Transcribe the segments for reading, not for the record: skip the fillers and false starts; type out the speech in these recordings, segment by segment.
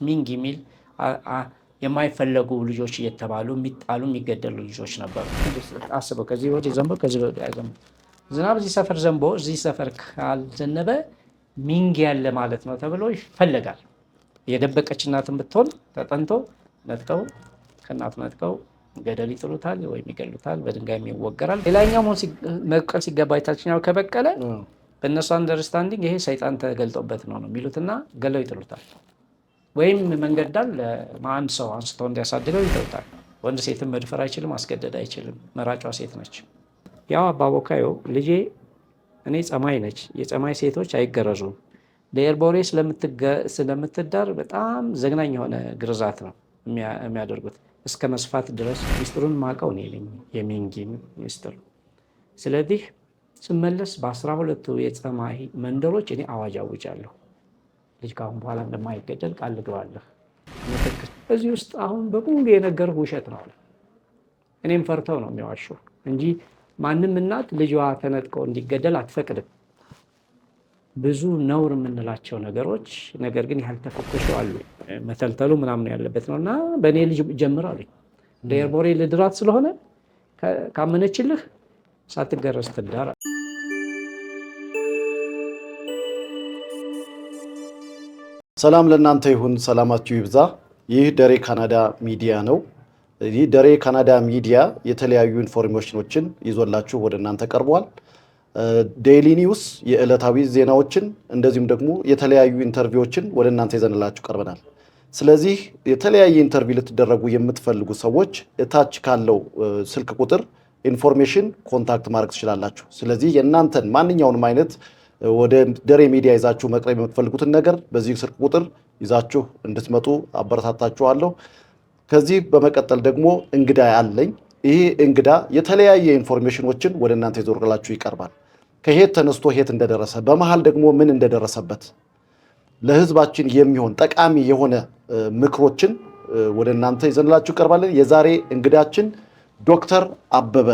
ሚንግ የሚል የማይፈለጉ ልጆች እየተባሉ የሚጣሉ የሚገደሉ ልጆች ነበሩ። አስበው፣ ከዚህ ወዲህ ዘንቦ ከዚህ ወዲያ ዘንቦ ዝናብ እዚህ ሰፈር ዘንቦ እዚህ ሰፈር ካልዘነበ ሚንግ ያለ ማለት ነው ተብሎ ይፈለጋል። የደበቀች እናትን ብትሆን ተጠንቶ ነጥቀው ከእናቱ ነጥቀው ገደል ይጥሉታል ወይም ይገሉታል፣ በድንጋይ ይወገራል። ሌላኛው መብቀል ሲገባ የታችኛው ከበቀለ በእነሱ አንደርስታንዲንግ ይሄ ሰይጣን ተገልጦበት ነው የሚሉትና ገለው ይጥሉታል። ወይም መንገድ ዳር ለአንድ ሰው አንስተው እንዲያሳድገው ይተውታል። ወንድ ሴትን መድፈር አይችልም፣ ማስገደድ አይችልም። መራጯ ሴት ነች። ያው አባቦካዮ ልጄ እኔ ጸማይ ነች፣ የጸማይ ሴቶች አይገረዙም። ለኤርቦሬ ስለምትዳር በጣም ዘግናኝ የሆነ ግርዛት ነው የሚያደርጉት እስከ መስፋት ድረስ። ሚስጥሩን ማቀው እኔ ነኝ፣ የሚንጊ ሚስጥር። ስለዚህ ስመለስ በ12ቱ የጸማይ መንደሮች እኔ አዋጅ አውጃለሁ። ልጅ ካሁን በኋላ እንደማይገደል ቃል ልግባለሁ። እዚህ ውስጥ አሁን በሙሉ የነገርህ ውሸት ነው። እኔም ፈርተው ነው የሚዋሹ እንጂ ማንም እናት ልጇ ተነጥቆ እንዲገደል አትፈቅድም። ብዙ ነውር የምንላቸው ነገሮች ነገር ግን ያልተፈተሹ አሉ። መተልተሉ ምናምን ያለበት ነው እና በእኔ ልጅ ጀምር አሉኝ። ለኤርቦሬ ልድራት ስለሆነ ካመነችልህ ሳትገረዝ ትዳር። ሰላም ለእናንተ ይሁን፣ ሰላማችሁ ይብዛ። ይህ ደሬ ካናዳ ሚዲያ ነው። ይህ ደሬ ካናዳ ሚዲያ የተለያዩ ኢንፎርሜሽኖችን ይዞላችሁ ወደ እናንተ ቀርቧል። ዴይሊ ኒውስ የዕለታዊ ዜናዎችን እንደዚሁም ደግሞ የተለያዩ ኢንተርቪዎችን ወደ እናንተ ይዘንላችሁ ቀርበናል። ስለዚህ የተለያየ ኢንተርቪው ልትደረጉ የምትፈልጉ ሰዎች እታች ካለው ስልክ ቁጥር ኢንፎርሜሽን ኮንታክት ማድረግ ትችላላችሁ። ስለዚህ የእናንተን ማንኛውንም አይነት ወደ ደሬ ሚዲያ ይዛችሁ መቅረብ የምትፈልጉትን ነገር በዚህ ስልክ ቁጥር ይዛችሁ እንድትመጡ አበረታታችኋለሁ። ከዚህ በመቀጠል ደግሞ እንግዳ አለኝ። ይሄ እንግዳ የተለያየ ኢንፎርሜሽኖችን ወደ እናንተ ይዞርላችሁ ይቀርባል። ከሄት ተነስቶ ሄት እንደደረሰ በመሃል ደግሞ ምን እንደደረሰበት ለህዝባችን የሚሆን ጠቃሚ የሆነ ምክሮችን ወደ እናንተ ይዘንላችሁ ይቀርባለን። የዛሬ እንግዳችን ዶክተር አበበ።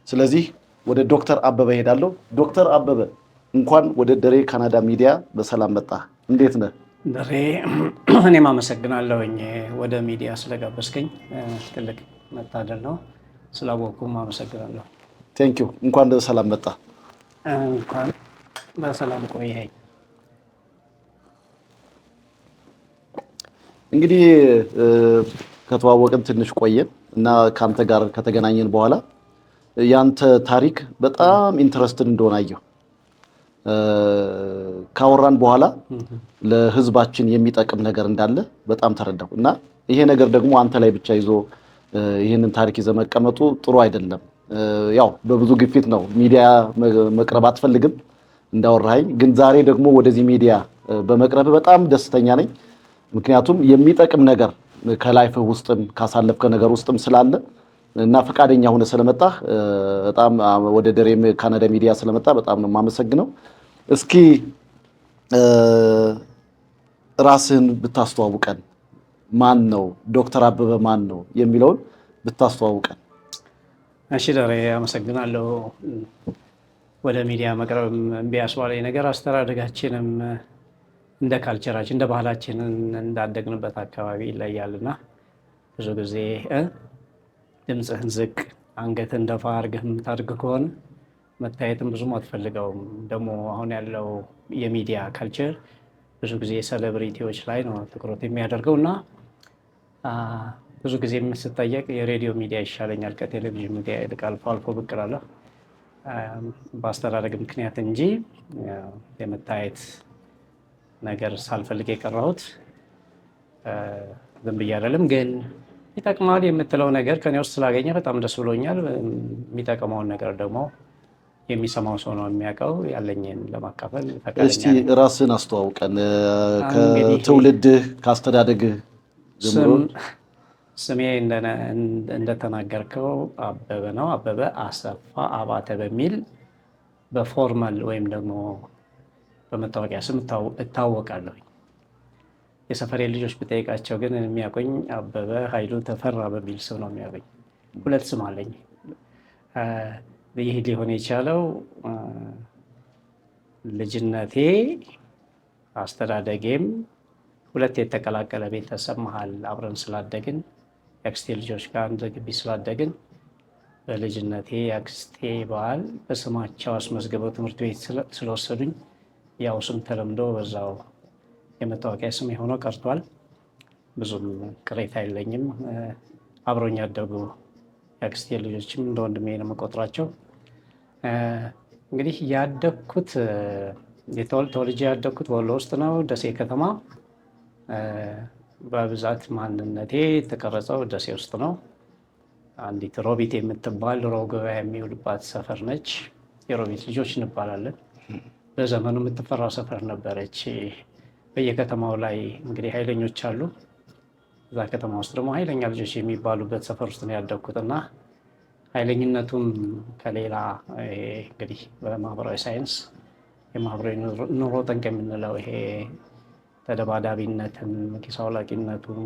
ስለዚህ ወደ ዶክተር አበበ ሄዳለሁ። ዶክተር አበበ እንኳን ወደ ደሬ ካናዳ ሚዲያ በሰላም መጣ። እንዴት ነህ? ደሬ እኔም አመሰግናለሁኝ ወደ ሚዲያ ስለጋበዝከኝ፣ ትልቅ መታደል ነው። ስላወኩም አመሰግናለሁ። ቴንኪው። እንኳን በሰላም መጣ። እንኳን በሰላም ቆየኸኝ። እንግዲህ ከተዋወቅን ትንሽ ቆየን እና ከአንተ ጋር ከተገናኘን በኋላ ያንተ ታሪክ በጣም ኢንትረስትድ እንደሆነ አየሁ። ካወራን በኋላ ለህዝባችን የሚጠቅም ነገር እንዳለ በጣም ተረዳሁ እና ይሄ ነገር ደግሞ አንተ ላይ ብቻ ይዞ ይህንን ታሪክ ይዘህ መቀመጡ ጥሩ አይደለም። ያው በብዙ ግፊት ነው ሚዲያ መቅረብ አትፈልግም እንዳወራኸኝ፣ ግን ዛሬ ደግሞ ወደዚህ ሚዲያ በመቅረብ በጣም ደስተኛ ነኝ። ምክንያቱም የሚጠቅም ነገር ከላይፍ ውስጥም ካሳለፍከ ነገር ውስጥም ስላለ እና ፈቃደኛ ሆነ ስለመጣህ በጣም ወደ ደሬ ካናዳ ሚዲያ ስለመጣ በጣም ነው የማመሰግነው። እስኪ ራስህን ብታስተዋውቀን፣ ማን ነው ዶክተር አበበ ማን ነው የሚለውን ብታስተዋውቀን። እሺ ደሬ አመሰግናለሁ። ወደ ሚዲያ መቅረብ ቢያስባለኝ ነገር አስተዳደጋችንም እንደ ካልቸራችን እንደ ባህላችን እንዳደግንበት አካባቢ ይለያልና ብዙ ጊዜ ድምፅህን ዝቅ አንገትን ደፋ አድርገህ የምታድግ ከሆነ መታየትም ብዙም አትፈልገውም። ደግሞ አሁን ያለው የሚዲያ ካልቸር ብዙ ጊዜ ሴሌብሪቲዎች ላይ ነው ትኩረት የሚያደርገው እና ብዙ ጊዜ የምስጠየቅ የሬዲዮ ሚዲያ ይሻለኛል ከቴሌቪዥን ሚዲያ ይልቅ አልፎ አልፎ ብቅ እላለሁ በአስተዳደግ ምክንያት እንጂ የመታየት ነገር ሳልፈልግ የቀረሁት ዝም ብዬ አይደለም። ግን ይጠቅማል የምትለው ነገር ከኔ ውስጥ ስላገኘ በጣም ደስ ብሎኛል። የሚጠቅመውን ነገር ደግሞ የሚሰማው ሰው ነው የሚያውቀው። ያለኝን ለማካፈል ፈቃደኛ ነኝ። እስቲ ራስህን አስተዋውቀን፣ ከትውልድህ ከአስተዳደግህ ጀምሮ። ስሜ እንደተናገርከው አበበ ነው። አበበ አሰፋ አባተ በሚል በፎርማል ወይም ደግሞ በመታወቂያ ስም እታወቃለሁ። የሰፈሬ ልጆች ብጠይቃቸው ግን የሚያውቁኝ አበበ ኃይሉ ተፈራ በሚል ስም ነው የሚያውቁኝ። ሁለት ስም አለኝ። ይህ ሊሆን የቻለው ልጅነቴ አስተዳደጌም ሁለት የተቀላቀለ ቤተሰብ መሀል አብረን ስላደግን የአክስቴ ልጆች ጋር አንድ ግቢ ስላደግን በልጅነቴ የአክስቴ ባል በስማቸው አስመዝግበው ትምህርት ቤት ስለወሰዱኝ ያው ስም ተለምዶ በዛው የመታወቂያ ስም የሆነው ቀርቷል። ብዙም ቅሬታ የለኝም። አብሮኝ ያደጉ የአክስቴ ልጆችም እንደ ወንድሜ ነው የምቆጥራቸው። እንግዲህ ያደግኩት ተወልጄ ያደግኩት ወሎ ውስጥ ነው፣ ደሴ ከተማ። በብዛት ማንነቴ የተቀረጸው ደሴ ውስጥ ነው። አንዲት ሮቢት የምትባል ሮብ ገበያ የሚውልባት ሰፈር ነች። የሮቢት ልጆች እንባላለን። በዘመኑ የምትፈራው ሰፈር ነበረች። በየከተማው ላይ እንግዲህ ኃይለኞች አሉ። እዛ ከተማ ውስጥ ደግሞ ኃይለኛ ልጆች የሚባሉበት ሰፈር ውስጥ ነው ያደግኩት እና ኃይለኝነቱም ከሌላ እንግዲህ በማህበራዊ ሳይንስ የማህበራዊ ኑሮ ጠንቅ የምንለው ይሄ ተደባዳቢነትን፣ ኪስ አውላቂነቱን፣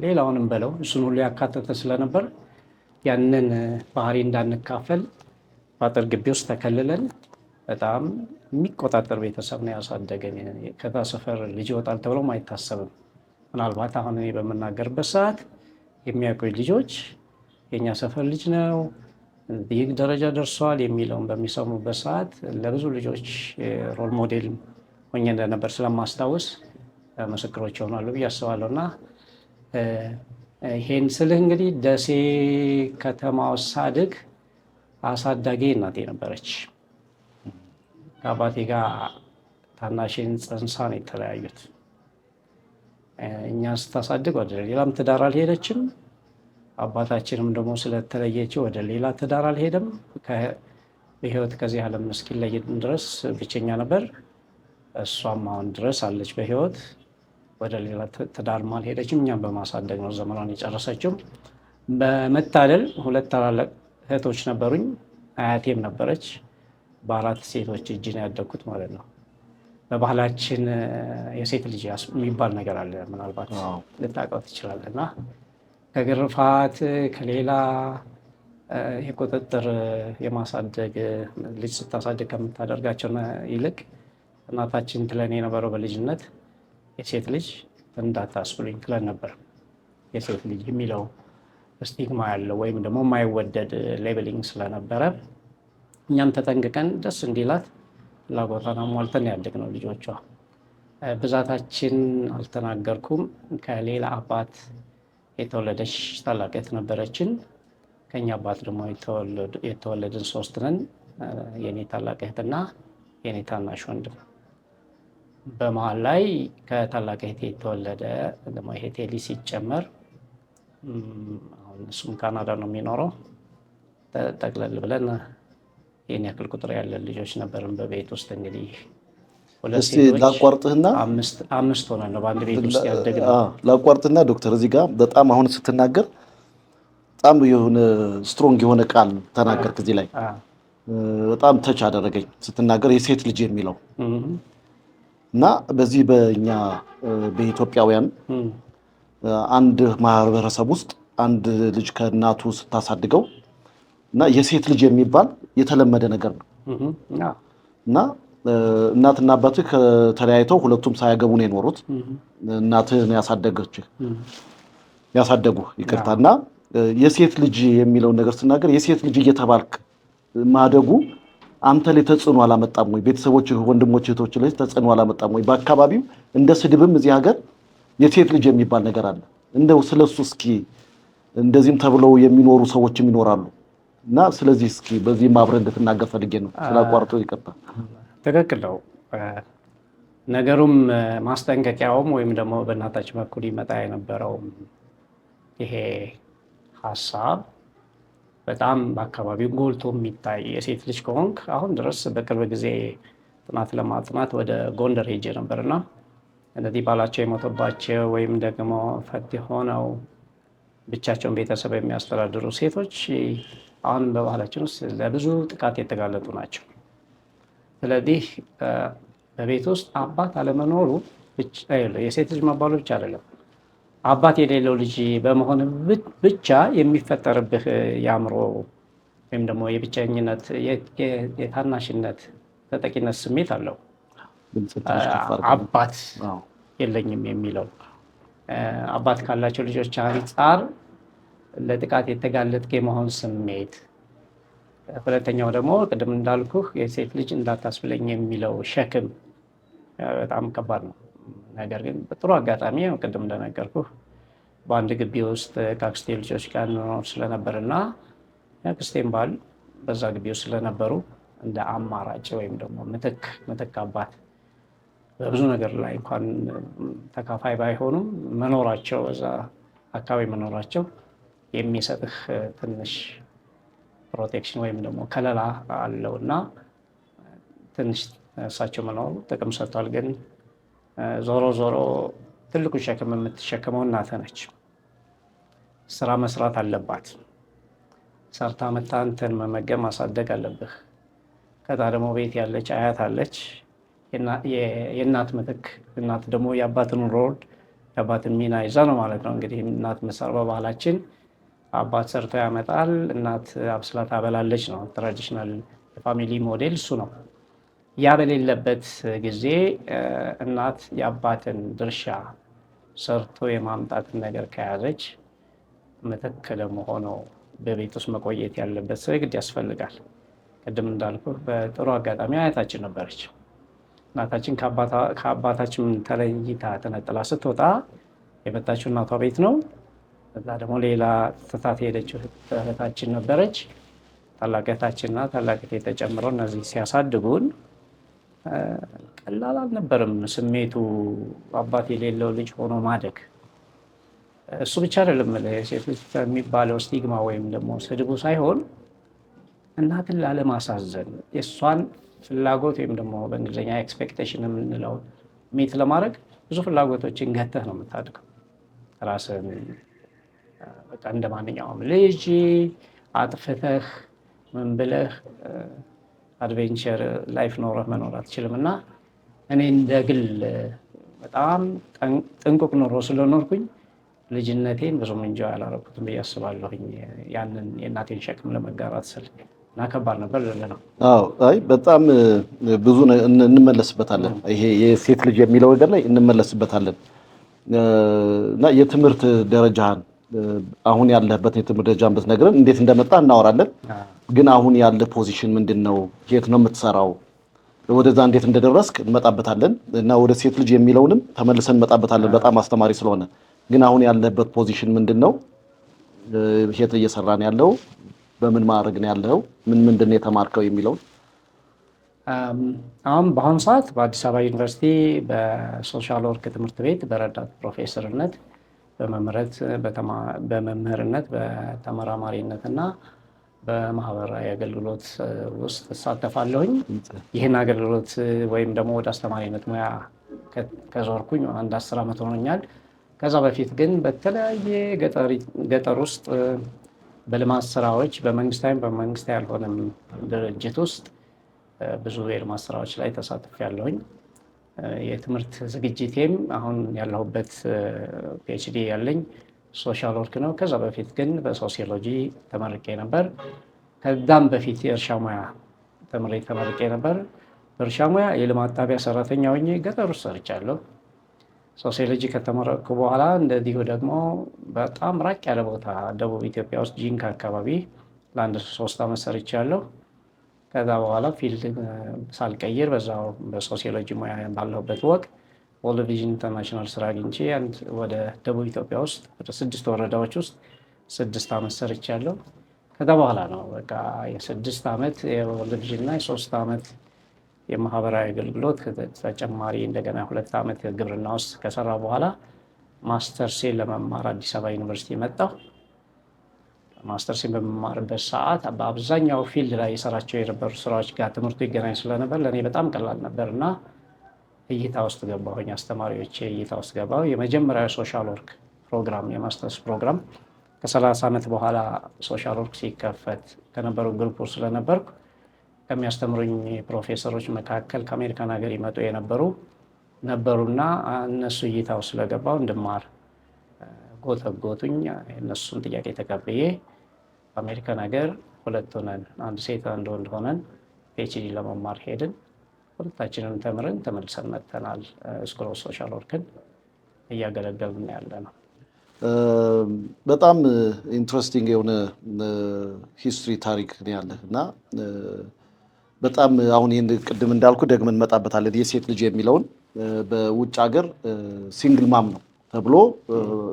ሌላውንም በለው እሱን ሁሉ ያካተተ ስለነበር ያንን ባህሪ እንዳንካፈል በአጥር ግቢ ውስጥ ተከልለን በጣም የሚቆጣጠር ቤተሰብ ነው ያሳደገን። ከዛ ሰፈር ልጅ ይወጣል ተብሎም አይታሰብም። ምናልባት አሁን እኔ በምናገርበት ሰዓት የሚያውቁኝ ልጆች የእኛ ሰፈር ልጅ ነው ይህ ደረጃ ደርሷል የሚለውን በሚሰሙበት ሰዓት ለብዙ ልጆች ሮል ሞዴል ሆኜ እንደነበር ስለማስታወስ ምስክሮች ይሆናሉ ብዬ አስባለሁ። እና ይሄን ስልህ እንግዲህ ደሴ ከተማ ውስጥ ሳድግ አሳዳጊ እናቴ ነበረች። ከአባቴ ጋር ታናሽን ፀንሳ ነው የተለያዩት። እኛን ስታሳድግ ወደ ሌላም ትዳር አልሄደችም። አባታችንም ደግሞ ስለተለየችው ወደ ሌላ ትዳር አልሄደም። በህይወት ከዚህ ዓለም እስኪለይ ድረስ ብቸኛ ነበር። እሷም አሁን ድረስ አለች በህይወት፣ ወደ ሌላ ትዳርም አልሄደችም። እኛም በማሳደግ ነው ዘመኗን የጨረሰችው። በመታደል ሁለት ታላላቅ እህቶች ነበሩኝ። አያቴም ነበረች። በአራት ሴቶች እጅ ነው ያደግኩት ማለት ነው። በባህላችን የሴት ልጅ የሚባል ነገር አለ፣ ምናልባት ልታውቀው ትችላለህ። እና ከግርፋት ከሌላ የቁጥጥር የማሳደግ ልጅ ስታሳድግ ከምታደርጋቸው ይልቅ እናታችን ትለን የነበረው በልጅነት የሴት ልጅ እንዳታስብሉኝ ትለን ነበር። የሴት ልጅ የሚለው ስቲግማ ያለው ወይም ደግሞ የማይወደድ ሌቤሊንግ ስለነበረ እኛም ተጠንቅቀን ደስ እንዲላት ፍላጎቷን አሟልተን ያደግነው ልጆቿ። ብዛታችን አልተናገርኩም። ከሌላ አባት የተወለደች ታላቅ እህት ነበረችን። ከኛ አባት ደግሞ የተወለድን 3 ነን። የኔ ታላቅ እህትና የኔ ታናሽ ወንድም። በመሀል ላይ ከታላቅ እህቴ የተወለደ ደግሞ እህቴ ልጅ ሲጨመር አሁን እሱም ካናዳ ነው የሚኖረው። ጠቅለል ብለን ይህን ያክል ቁጥር ያለን ልጆች ነበርን በቤት ውስጥ። እንግዲህ እስቲ ላቋርጥህና አምስት ሆነን ነው በአንድ ቤት ውስጥ ያደግነው። ላቋርጥና ዶክተር እዚህ ጋር በጣም አሁን ስትናገር በጣም የሆነ ስትሮንግ የሆነ ቃል ተናገርክ እዚህ ላይ በጣም ተች አደረገኝ ስትናገር የሴት ልጅ የሚለው እና በዚህ በእኛ በኢትዮጵያውያን አንድ ማህበረሰብ ውስጥ አንድ ልጅ ከእናቱ ስታሳድገው እና የሴት ልጅ የሚባል የተለመደ ነገር ነው እና እናትና አባትህ ከተለያይተው ሁለቱም ሳያገቡ ነው የኖሩት። እናትህ ያሳደጉ ይቅርታና የሴት ልጅ የሚለውን ነገር ስናገር የሴት ልጅ እየተባልክ ማደጉ አንተ ላይ ተጽዕኖ አላመጣም ወይ? ቤተሰቦች፣ ወንድሞች፣ እህቶች ላይ ተጽዕኖ አላመጣም ወይ? በአካባቢው እንደ ስድብም እዚህ ሀገር የሴት ልጅ የሚባል ነገር አለ። እንደው ስለሱ እስኪ እንደዚህም ተብለው የሚኖሩ ሰዎችም ይኖራሉ እና ስለዚህ እስኪ በዚህ ማብረን እንድትናገር ፈልጌ ነው። ስላቋርጦ ይቅርታ። ትክክል ነው። ነገሩም ማስጠንቀቂያውም ወይም ደግሞ በእናታችን በኩል ይመጣ የነበረው ይሄ ሀሳብ በጣም በአካባቢው ጎልቶ የሚታይ የሴት ልጅ ከሆንክ አሁን ድረስ በቅርብ ጊዜ ጥናት ለማጥናት ወደ ጎንደር ሄጄ ነበርና እነዚህ ባላቸው የሞተባቸው ወይም ደግሞ ፈት ሆነው ብቻቸውን ቤተሰብ የሚያስተዳድሩ ሴቶች አሁን በባህላችን ውስጥ ለብዙ ጥቃት የተጋለጡ ናቸው። ስለዚህ በቤት ውስጥ አባት አለመኖሩ የሴት ልጅ መባሉ ብቻ አይደለም፣ አባት የሌለው ልጅ በመሆን ብቻ የሚፈጠርብህ የአእምሮ ወይም ደግሞ የብቸኝነት የታናሽነት ተጠቂነት ስሜት አለው። አባት የለኝም የሚለው አባት ካላቸው ልጆች አንጻር ለጥቃት የተጋለጥክ የመሆን ስሜት፣ ሁለተኛው ደግሞ ቅድም እንዳልኩህ የሴት ልጅ እንዳታስብለኝ የሚለው ሸክም በጣም ከባድ ነው። ነገር ግን በጥሩ አጋጣሚ ቅድም እንደነገርኩህ በአንድ ግቢ ውስጥ ከአክስቴ ልጆች ጋር እንኖር ስለነበር እና የአክስቴም ባል በዛ ግቢ ውስጥ ስለነበሩ እንደ አማራጭ ወይም ደግሞ ምትክ አባት በብዙ ነገር ላይ እንኳን ተካፋይ ባይሆኑም መኖራቸው በዛ አካባቢ መኖራቸው የሚሰጥህ ትንሽ ፕሮቴክሽን ወይም ደግሞ ከለላ አለው እና ትንሽ እሳቸው መኖሩ ጥቅም ሰጥቷል። ግን ዞሮ ዞሮ ትልቁ ሸክም የምትሸከመው እናትህ ነች። ስራ መስራት አለባት። ሰርታ መታ አንተን መመገብ ማሳደግ አለብህ። ከዛ ደግሞ ቤት ያለች አያት አለች፣ የእናት ምትክ። እናት ደግሞ የአባትን ሮል የአባትን ሚና ይዛ ነው ማለት ነው። እንግዲህ እናት መሰር በባህላችን አባት ሰርቶ ያመጣል፣ እናት አብስላ ታበላለች ነው ትራዲሽናል የፋሚሊ ሞዴል እሱ ነው። ያ በሌለበት ጊዜ እናት የአባትን ድርሻ ሰርቶ የማምጣትን ነገር ከያዘች ምትክ ደግሞ ሆኖ በቤት ውስጥ መቆየት ያለበት ሰው ግድ ያስፈልጋል። ቅድም እንዳልኩ በጥሩ አጋጣሚ አያታችን ነበረች። እናታችን ከአባታችን ተለይታ ተነጥላ ስትወጣ የመጣችው እናቷ ቤት ነው። እዛ ደግሞ ሌላ ትታት የሄደችው እህታችን ነበረች። ታላቅ እህታችንና ታላቅ እህቴ ተጨምረው እነዚህ ሲያሳድጉን ቀላል አልነበርም ስሜቱ። አባት የሌለው ልጅ ሆኖ ማደግ እሱ ብቻ አይደለም። ሴት ልጅ የሚባለው ስቲግማ ወይም ደግሞ ስድቡ ሳይሆን እናትን ላለማሳዘን የእሷን ፍላጎት ወይም ደግሞ በእንግሊዝኛ ኤክስፔክቴሽን የምንለው ሚት ለማድረግ ብዙ ፍላጎቶችን ገተህ ነው የምታድገው። ራስን በቃ እንደ ማንኛውም ልጅ አጥፍተህ ምን ብለህ አድቬንቸር ላይፍ ኖረህ መኖር አትችልም እና እኔ እንደ ግል በጣም ጥንቁቅ ኖሮ ስለኖርኩኝ ልጅነቴን ብዙም እንጃ ያላረኩትም ብዬ አስባለሁኝ። ያንን የእናቴን ሸክም ለመጋራት ስል እና ከባድ ነበር ነው። አይ በጣም ብዙ እንመለስበታለን። ይሄ የሴት ልጅ የሚለው ነገር ላይ እንመለስበታለን እና የትምህርት ደረጃህን አሁን ያለህበት የትምህርት ደረጃን ብትነግረን እንዴት እንደመጣ እናወራለን። ግን አሁን ያለ ፖዚሽን ምንድን ነው? የት ነው የምትሰራው? ወደዛ እንዴት እንደደረስክ እንመጣበታለን እና ወደ ሴት ልጅ የሚለውንም ተመልሰን እንመጣበታለን በጣም አስተማሪ ስለሆነ። ግን አሁን ያለህበት ፖዚሽን ምንድን ነው? የት እየሰራን ያለው? በምን ማዕረግ ነው ያለው? ምንድን ነው የተማርከው የሚለውን። አሁን በአሁኑ ሰዓት በአዲስ አበባ ዩኒቨርሲቲ በሶሻል ወርክ ትምህርት ቤት በረዳት ፕሮፌሰርነት በመምህርነት በተመራማሪነት እና በማህበራዊ አገልግሎት ውስጥ እሳተፋለሁኝ። ይህን አገልግሎት ወይም ደግሞ ወደ አስተማሪነት ሙያ ከዞርኩኝ አንድ 10 ዓመት ሆኖኛል። ከዛ በፊት ግን በተለያየ ገጠር ውስጥ በልማት ስራዎች በመንግስታዊም በመንግስታዊ ያልሆነም ድርጅት ውስጥ ብዙ የልማት ስራዎች ላይ ተሳትፌያለሁኝ። የትምህርት ዝግጅቴም አሁን ያለሁበት ፒኤችዲ ያለኝ ሶሻል ወርክ ነው። ከዛ በፊት ግን በሶሲዮሎጂ ተመርቄ ነበር። ከዛም በፊት የእርሻ ሙያ ተመርቄ ነበር። በእርሻ ሙያ የልማት ጣቢያ ሰራተኛ ሆኜ ገጠር ውስጥ ሰርቻለሁ። ሶሲዮሎጂ ከተመረቅኩ በኋላ እንደዚሁ ደግሞ በጣም ራቅ ያለ ቦታ ደቡብ ኢትዮጵያ ውስጥ ጂንካ አካባቢ ለአንድ 3 ዓመት ሰርቻለሁ። ከዛ በኋላ ፊልድ ሳልቀይር በዛው በሶሲዮሎጂ ሙያ ባለሁበት ወቅት ወርልድ ቪዥን ኢንተርናሽናል ስራ አግኝቼ ወደ ደቡብ ኢትዮጵያ ውስጥ ወደ 6 ወረዳዎች ውስጥ 6 ዓመት ሰርቻለሁ። ከዛ በኋላ ነው በቃ የ6 ዓመት የወርልድ ቪዥን እና የ3 ዓመት የማህበራዊ አገልግሎት ተጨማሪ እንደገና 2 ዓመት ግብርና ውስጥ ከሰራ በኋላ ማስተርሴን ለመማር አዲስ አበባ ዩኒቨርሲቲ መጣሁ። ማስተርሴን በመማርበት ሰዓት በአብዛኛው ፊልድ ላይ የሰራቸው የነበሩ ስራዎች ጋር ትምህርቱ ይገናኝ ስለነበር ለእኔ በጣም ቀላል ነበር እና እይታ ውስጥ ገባሁኝ። አስተማሪዎች እይታ ውስጥ ገባሁ። የመጀመሪያው ሶሻል ወርክ ፕሮግራም የማስተርስ ፕሮግራም ከ30 ዓመት በኋላ ሶሻል ወርክ ሲከፈት ከነበሩ ግሩፕ ስለነበርኩ ከሚያስተምሩኝ ፕሮፌሰሮች መካከል ከአሜሪካን ሀገር ይመጡ ነበሩና እነሱ እይታ ውስጥ ስለገባሁ እንድማር ጎተጎቱኝ። እነሱን ጥያቄ ተቀብዬ በአሜሪካን ሀገር 2 ሆነን አንድ ሴት አንድ ወንድ ሆነን ፒኤችዲ ለመማር ሄድን። ሁለታችንም ተምረን ተመልሰን መጥተናል ስኩል ኦፍ ሶሻል ወርክን። እያገለገልን ያለ ነው። በጣም ኢንትረስቲንግ የሆነ ሂስትሪ ታሪክ ያለህ እና በጣም አሁን ይህን ቅድም እንዳልኩ ደግመን እንመጣበታለን። የሴት ልጅ የሚለውን በውጭ ሀገር ሲንግል ማም ነው ተብሎ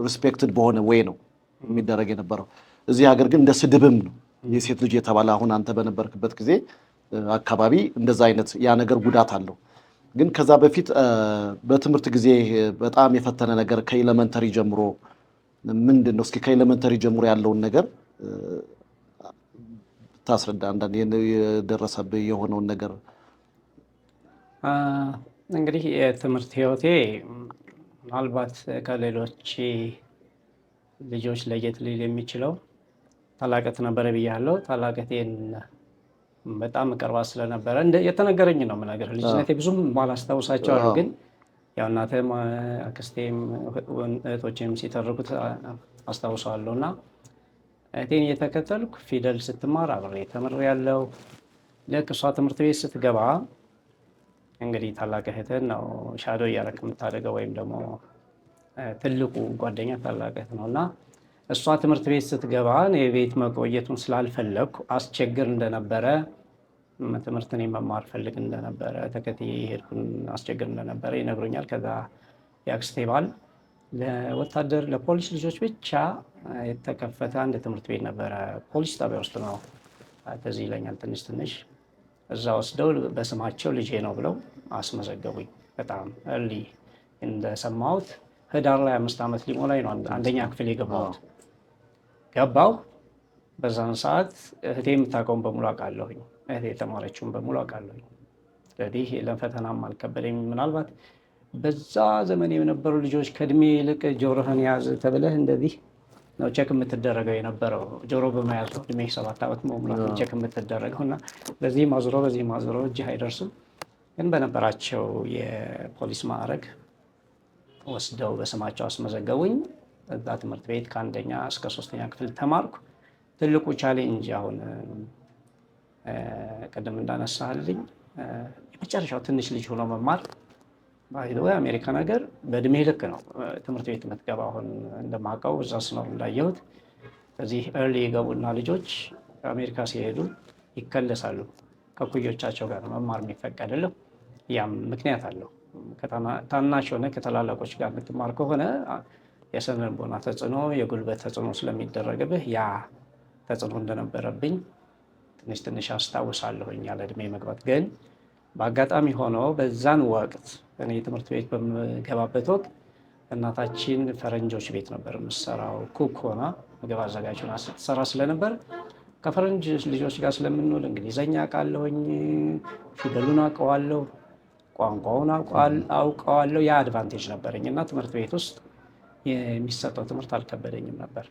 ሪስፔክትድ በሆነ ዌይ ነው የሚደረግ የነበረው። እዚህ ሀገር ግን እንደ ስድብም ነው የሴት ልጅ የተባለ። አሁን አንተ በነበርክበት ጊዜ አካባቢ እንደዛ አይነት ያ ነገር ጉዳት አለው። ግን ከዛ በፊት በትምህርት ጊዜ በጣም የፈተነ ነገር ከኤሌመንተሪ ጀምሮ ምንድን ነው? እስኪ ከኤሌመንተሪ ጀምሮ ያለውን ነገር ታስረዳ። አንዳንድ የደረሰብህ የሆነውን ነገር። እንግዲህ የትምህርት ህይወቴ ምናልባት ከሌሎች ልጆች ለየት ሊል የሚችለው ታላቀት ነበረ ብያለሁ። ታላቀቴን በጣም ቀርባ ስለነበረ የተነገረኝ ነው የምነግርህ። ልጅነቴ ብዙም ማላስታውሳቸው አሉ፣ ግን ያው እናቴም አክስቴም እህቶቼም ሲተርኩት አስታውሰዋለሁ። እና እህቴን እየተከተልኩ ፊደል ስትማር አብሬ ተምሬያለሁ። ልክ እሷ ትምህርት ቤት ስትገባ እንግዲህ ታላቅ እህትን ነው ሻዶ እያደረክ የምታደርገው፣ ወይም ደግሞ ትልቁ ጓደኛ ታላቅ እህት ነው። እና እሷ ትምህርት ቤት ስትገባ የቤት መቆየቱን ስላልፈለግኩ አስቸግር እንደነበረ፣ ትምህርትን መማር ፈልግ እንደነበረ፣ ተከትዬ ሄድኩን አስቸግር እንደነበረ ይነግሩኛል። ከዛ የአክስቴ ባል ለወታደር ለፖሊስ ልጆች ብቻ የተከፈተ አንድ ትምህርት ቤት ነበረ። ፖሊስ ጣቢያ ውስጥ ነው ትዝ ይለኛል። ትንሽ እዛ ወስደው በስማቸው ልጄ ነው ብለው አስመዘገቡኝ። በጣም እርሊ እንደሰማሁት ህዳር ላይ 5 ዓመት ሊሞላኝ ነው አንደኛ ክፍል የገባሁት። ገባሁ። በዛን ሰዓት እህቴ የምታውቀውን በሙሉ አውቃለሁኝ፣ እህቴ የተማረችውን በሙሉ አውቃለሁኝ። ስለዚህ ለፈተናም አልከበደኝ። ምናልባት በዛ ዘመን የነበሩ ልጆች ከእድሜ ይልቅ ጆሮህን ያዝ ተብለህ እንደዚህ ነው ቼክ የምትደረገው የነበረው። ጆሮ በመያዝ ነው እድሜ 7 ዓመት መሙላት ቼክ የምትደረገው። እና በዚህ ማዙሮ እጅህ አይደርስም። ግን በነበራቸው የፖሊስ ማዕረግ ወስደው በስማቸው አስመዘገቡኝ። እዛ ትምህርት ቤት ከ1ኛ እስከ 3ኛ ክፍል ተማርኩ። ትልቁ ቻሌንጅ አሁን ቅድም እንዳነሳልኝ የመጨረሻው ትንሽ ልጅ ሆኖ መማር። አሜሪካ ነገር በእድሜ ልክ ነው ትምህርት ቤት የምትገባ። አሁን እንደማውቀው እዛ ስኖር እንዳየሁት እዚህ ኤርሊ የገቡና ልጆች አሜሪካ ሲሄዱ ይከለሳሉ። ከኩዮቻቸው ጋር መማር የሚፈቀድልህ ያም ምክንያት አለው። ታናሽ ሆነ ከተላላቆች ጋር የምትማር ከሆነ የስነ ልቦና ተጽዕኖ፣ የጉልበት ተጽዕኖ ስለሚደረግብህ ያ ተጽዕኖ እንደነበረብኝ ትንሽ አስታውሳለሁኝ ያለ እድሜ መግባት። ግን በአጋጣሚ ሆኖ በዛን ወቅት እኔ ትምህርት ቤት በምገባበት ወቅት እናታችን ፈረንጆች ቤት ነበር የምትሰራው። ኩክ ሆና ምግብ አዘጋጅ ሆና ስትሰራ ስለነበር ከፈረንጅ ልጆች ጋር ስለምንውል እንግሊዘኛ አውቃለሁኝ፣ ፊደሉን አውቀዋለሁ፣ ቋንቋውን አውቀዋለሁ። ያ አድቫንቴጅ ነበረኝ እና ትምህርት ቤት ውስጥ የሚሰጠው ትምህርት አልከበደኝም ነበር።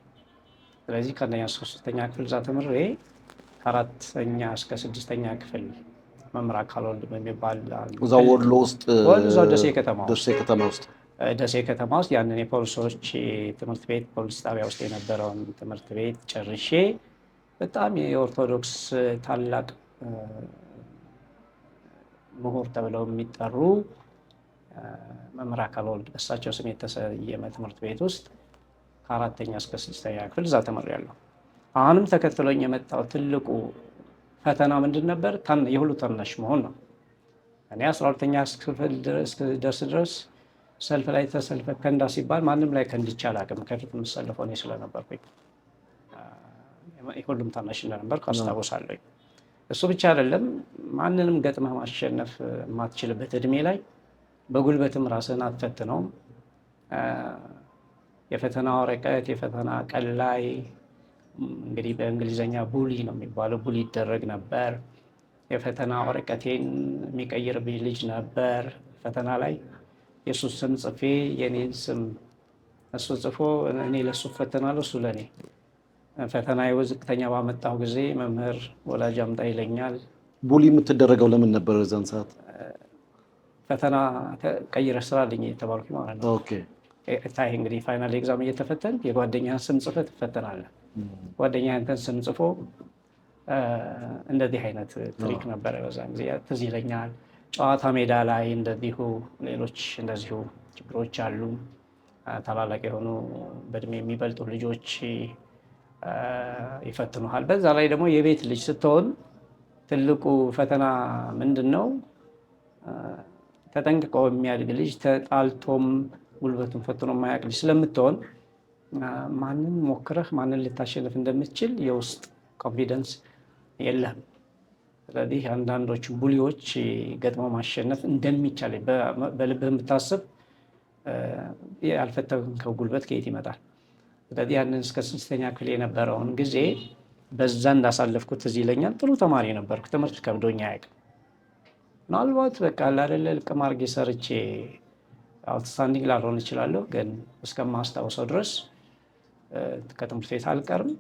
ስለዚህ ከ1ኛ እስከ 3ኛ ክፍል እዛ ተምሬ ከ4ኛ እስከ 6ኛ ክፍል መምህር አካል ወልድ በሚባል እዛው ወሎ ውስጥ እዛው ደሴ ከተማ ውስጥ ያንን የፖሊሶች ትምህርት ቤት ፖሊስ ጣቢያ ውስጥ የነበረውን ትምህርት ቤት ጨርሼ በጣም የኦርቶዶክስ ታላቅ ምሁር ተብለው የሚጠሩ መምህር አካል ወልድ በእሳቸው ስም የተሰየመ ትምህርት ቤት ውስጥ ከ4ኛ እስከ 6ኛ ክፍል እዛ ተምሬያለሁ። አሁንም ተከትሎኝ የመጣው ትልቁ ፈተና ምንድን ነበር? የሁሉ ታናሽ መሆን ነው። እኔ 12ኛ ክፍል እስክደርስ ድረስ ሰልፍ ላይ ተሰልፈ ከንዳ ሲባል ማንም ላይ ከንድቼ አላውቅም። ከፊት የምሰልፈው እኔ ስለነበርኩኝ የሁሉም ታናሽ እንደነበርኩ አስታውሳለሁ። እሱ ብቻ አይደለም፣ ማንንም ገጥመህ ማሸነፍ የማትችልበት እድሜ ላይ በጉልበትም ራስህን አትፈትነውም። የፈተና ወረቀት የፈተና ቀን ላይ እንግዲህ በእንግሊዝኛ ቡሊ ነው የሚባለው፣ ቡሊ ይደረግ ነበር። የፈተና ወረቀቴን የሚቀይርብኝ ልጅ ነበር። ፈተና ላይ የእሱ ስም ጽፌ የኔን ስም እሱ ጽፎ እኔ ለእሱ እፈተናለሁ፣ እሱ ለእኔ። ፈተና ዝቅተኛ ባመጣሁ ጊዜ መምህር ወላጅ አምጣ ይለኛል። ቡሊ የምትደረገው ለምን ነበር? እዛን ሰዓት ፈተና ቀይረህ ስራልኝ የተባልኩ ማለት ነው። ታይ እንግዲህ ፋይናል ኤግዛም እየተፈተን የጓደኛህን ስም ጽፈህ ትፈተናለህ። ጓደኛህን ስም ጽፎ እንደዚህ አይነት ትሪክ ነበረ በዛን ጊዜ ትዝ ይለኛል። ጨዋታ ሜዳ ላይ እንደዚሁ ሌሎች እንደዚሁ ችግሮች አሉ። ታላላቅ የሆኑ በእድሜ የሚበልጡ ልጆች ይፈትኑሃል። በዛ ላይ ደግሞ የቤት ልጅ ስትሆን ትልቁ ፈተና ምንድን ነው? ተጠንቅቀው የሚያድግ ልጅ ተጣልቶም ጉልበቱን ፈትኖ የማያውቅ ልጅ ስለምትሆን ማንን ሞክረህ ማንን ልታሸንፍ እንደምትችል የውስጥ ኮንፊደንስ የለህም። ስለዚህ አንዳንዶቹ ቡሊዎች ገጥሞ ማሸነፍ እንደሚቻል በልብህ የምታስብ ያልፈተንከው ጉልበት ከየት ይመጣል? ስለዚህ ያንን እስከ 6ኛ ክፍል የነበረውን ጊዜ በዛ እንዳሳለፍኩት ትዝ ይለኛል። ጥሩ ተማሪ ነበርኩ። ትምህርት ከብዶኝ አያውቅም። ምናልባት በቃ ላደለ ልቅም አድርጌ ሰርቼ አውትስታንዲንግ ላልሆን እችላለሁ፣ ግን እስከማስታውሰው ድረስ ከትምህርት ቤት አልቀርም።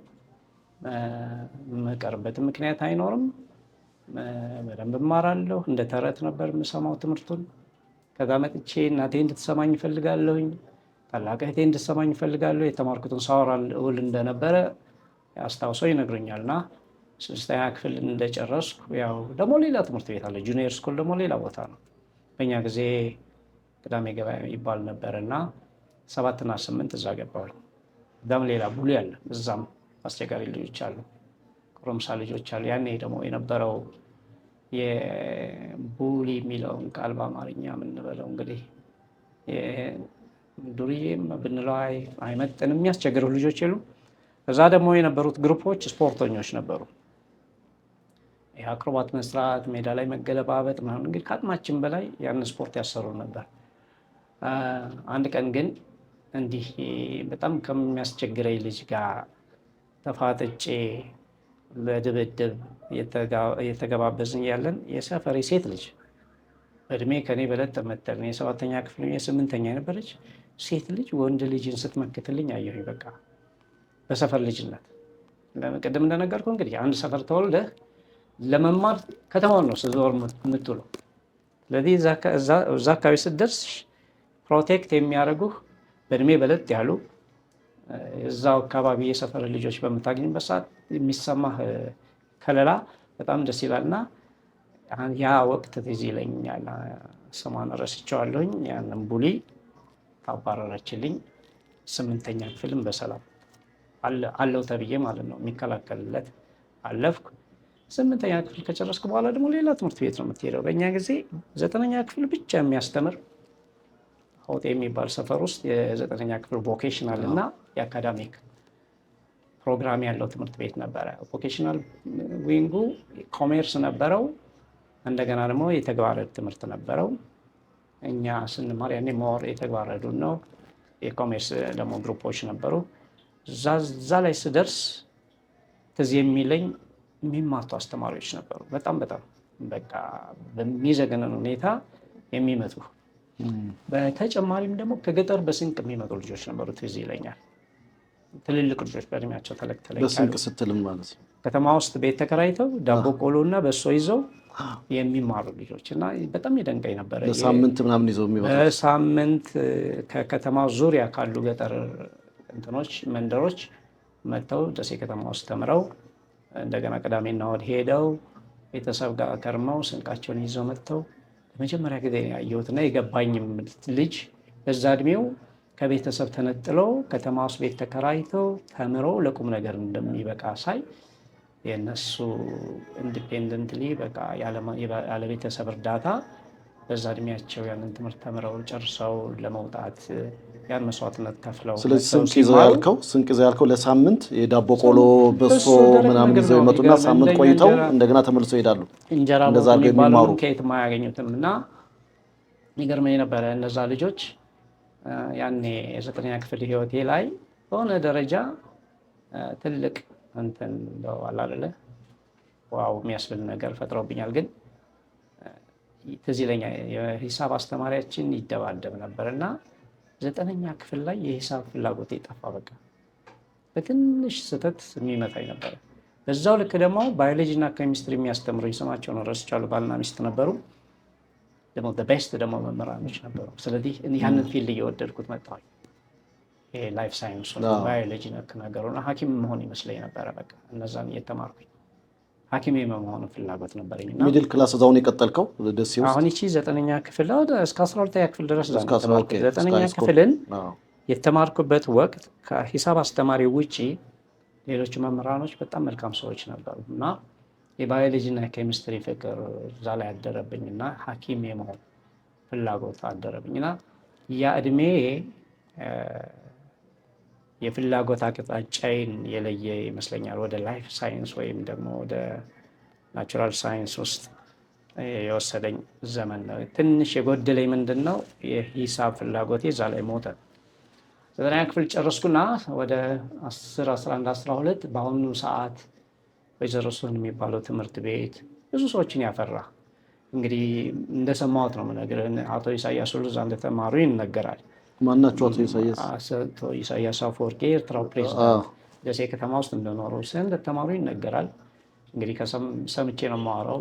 የምቀርበትም ምክንያት አይኖርም። በደንብ እማራለሁ። እንደ ተረት ነበር የምሰማው ትምህርቱን። ከዛ መጥቼ እናቴ እንድትሰማኝ እፈልጋለሁኝ፣ ታላቅ እህቴ እንድትሰማኝ እፈልጋለሁ። የተማርኩትን ሳወራ እውል እንደነበረ አስታውሰው ይነግሩኛል። እና 6ኛ ክፍል እንደጨረስኩ ያው ደግሞ ሌላ ትምህርት ቤት አለ፣ ጁኒየር ስኩል ደግሞ ሌላ ቦታ ነው። በእኛ ጊዜ ቅዳሜ ገበያ ይባል ነበር እና 7 እና 8 እዛ ገባሁኝ። እዛም ሌላ ቡሊ አለ፣ እዛም አስቸጋሪ ልጆች አሉ፣ ጎረምሳ ልጆች አሉ። ያኔ ደግሞ የነበረው የቡሊ የሚለውን ቃል በአማርኛ የምንበለው እንግዲህ ዱርዬም ብንለው አይመጥንም፣ የሚያስቸግሩ ልጆች የሉም። እዛ ደግሞ የነበሩት ግሩፖች ስፖርተኞች ነበሩ። አክሮባት መስራት፣ ሜዳ ላይ መገለባበጥ ምናምን፣ እንግዲህ ከአቅማችን በላይ ያን ስፖርት ያሰሩ ነበር። አንድ ቀን ግን እንዲህ በጣም ከሚያስቸግረኝ ልጅ ጋር ተፋጥጬ በድብድብ እየተገባበዝን ያለን የሰፈሬ ሴት ልጅ እድሜ ከኔ በለጥ ተመተል የ7ኛ ክፍል የ8ኛ የነበረች ሴት ልጅ ወንድ ልጅን ስትመክትልኝ አየሁኝ። በቃ በሰፈር ልጅነት ቅድም እንደነገርኩ እንግዲህ አንድ ሰፈር ተወልደህ ለመማር ከተማውን ነው ስትዞር የምትውለው። ስለዚህ እዛ አካባቢ ስትደርስ ፕሮቴክት የሚያደርጉህ በእድሜ በለጥ ያሉ እዛው አካባቢ የሰፈር ልጆች በምታገኝበት ሰዓት የሚሰማህ ከለላ በጣም ደስ ይላል። እና ያ ወቅት ትዝ ይለኛል። ስሟን ረስቼዋለሁኝ። ያንን ቡሊ ታባረረችልኝ። 8ኛ ክፍልም በሰላም አለው ተብዬ ማለት ነው የሚከላከልለት አለፍኩ። 8ኛ ክፍል ከጨረስኩ በኋላ ደግሞ ሌላ ትምህርት ቤት ነው የምትሄደው። በእኛ ጊዜ 9ኛ ክፍል ብቻ የሚያስተምር ሆጤ የሚባል ሰፈር ውስጥ የ9ኛ ክፍል ቮኬሽናል እና የአካዳሚክ ፕሮግራም ያለው ትምህርት ቤት ነበረ። ቮኬሽናል ዊንጉ ኮሜርስ ነበረው፣ እንደገና ደግሞ የተግባረ ትምህርት ነበረው። እኛ ስንማር ያኔ ሞር የተግባረ ነው። የኮሜርስ ደግሞ ግሩፖች ነበሩ። እዛ ላይ ስደርስ ትዝ የሚለኝ የሚማቱ አስተማሪዎች ነበሩ። በጣም በቃ በሚዘገነን ሁኔታ የሚመቱ። በተጨማሪም ደግሞ ከገጠር በስንቅ የሚመጡ ልጆች ነበሩ። ትዝ ይለኛል። ትልልቅ ልጆች በእድሜያቸው ተለቅ በስንቅ ስትልም ማለት ነው ከተማ ውስጥ ቤት ተከራይተው ዳቦ ቆሎ እና በሶ ይዘው የሚማሩ ልጆች እና በጣም ይደንቀኝ ነበረ። በሳምንት ምናምን ይዘው የሚመጡ በሳምንት ከከተማ ዙሪያ ካሉ ገጠር እንትኖች መንደሮች መጥተው ደሴ ከተማ ውስጥ ተምረው እንደገና ቅዳሜና እሑድ ሄደው ቤተሰብ ጋር ከርመው ስንቃቸውን ይዘው መጥተው ለመጀመሪያ ጊዜ ያየሁትና የገባኝም ልጅ በዛ እድሜው ከቤተሰብ ተነጥለው ከተማ ውስጥ ቤት ተከራይተው ተምረው ለቁም ነገር እንደሚበቃ ሳይ የነሱ ኢንዲፔንደንትሊ በቃ ያለ ቤተሰብ እርዳታ በዛ እድሜያቸው ያንን ትምህርት ተምረው ጨርሰው ለመውጣት ያን መስዋዕትነት ከፍለው። ስለዚህ ስንቅ ይዘው ያልከው ለሳምንት የዳቦ ቆሎ በሶ ምናምን ይዘው ይመጡና ሳምንት ቆይተው እንደገና ተመልሰው ይሄዳሉ። እንጀራ የሚባሉ ከየት አያገኙትም። እና ይገርመኝ ነበረ እነዛ ልጆች ያኔ የ9ኛ ክፍል ህይወቴ ላይ በሆነ ደረጃ ትልቅ እንትን አላለ ዋው የሚያስብል ነገር ፈጥረውብኛል። ግን ትዝ ይለኛል የሂሳብ አስተማሪያችን ይደባደብ ነበር እና 9ኛ ክፍል ላይ የሂሳብ ፍላጎቴ ጠፋ። በቃ በትንሽ ስህተት የሚመታኝ ነበረ። በዛው ልክ ደግሞ ባዮሎጂ እና ኬሚስትሪ የሚያስተምሩኝ ስማቸውን ረስቻለሁ፣ ባልና ሚስት ነበሩ። ደግሞ ቤስት ደግሞ መምህራኖች ነበሩ። ስለዚህ ያንን ፊልድ እየወደድኩት መጣሁኝ። ላይፍ ሳይንስ ባዮሎጂ ነክ ነገሩና ሐኪም መሆን ይመስለኝ ነበረ። በቃ እነዛን እየተማርኩኝ ሐኪም የመሆን ፍላጎት ነበረኝ። ሚድል ክላስ እዛውን የቀጠልከው ደስ ይላል። አሁን እቺ 9ኛ ክፍል እስከ 12ኛ ክፍል ድረስ 9ኛ ክፍልን የተማርኩበት ወቅት ከሂሳብ አስተማሪ ውጪ ሌሎች መምህራኖች በጣም መልካም ሰዎች ነበሩ እና የባዮሎጂ እና ኬሚስትሪ ፍቅር እዛ ላይ አደረብኝ እና ሐኪም የመሆን ፍላጎት አደረብኝ እና ያ እድሜ የፍላጎት አቅጣጫዬን የለየ ይመስለኛል። ወደ ላይፍ ሳይንስ ወይም ደግሞ ወደ ናቹራል ሳይንስ ውስጥ የወሰደኝ ዘመን ነው። ትንሽ የጎደለኝ ምንድን ነው? የሂሳብ ፍላጎቴ እዛ ላይ ሞተ። 9ኛ ክፍል ጨረስኩና ወደ 10፣ 11፣ 12 በአሁኑ ሰዓት ወይዘሮ ስህን የሚባለው ትምህርት ቤት ብዙ ሰዎችን ያፈራ እንግዲህ እንደሰማሁት ነው የምነግርህ። አቶ ኢሳያስ ሁሉ እዛ እንደተማሩ ይነገራል። ማናቸው? አቶ ኢሳያስ? አቶ ኢሳያስ አፈወርቂ ኤርትራው ፕሬዝዳንት ደሴ ከተማ ውስጥ እንደኖሩ እንደተማሩ ይነገራል። እንግዲህ ሰምቼ ነው የማወራው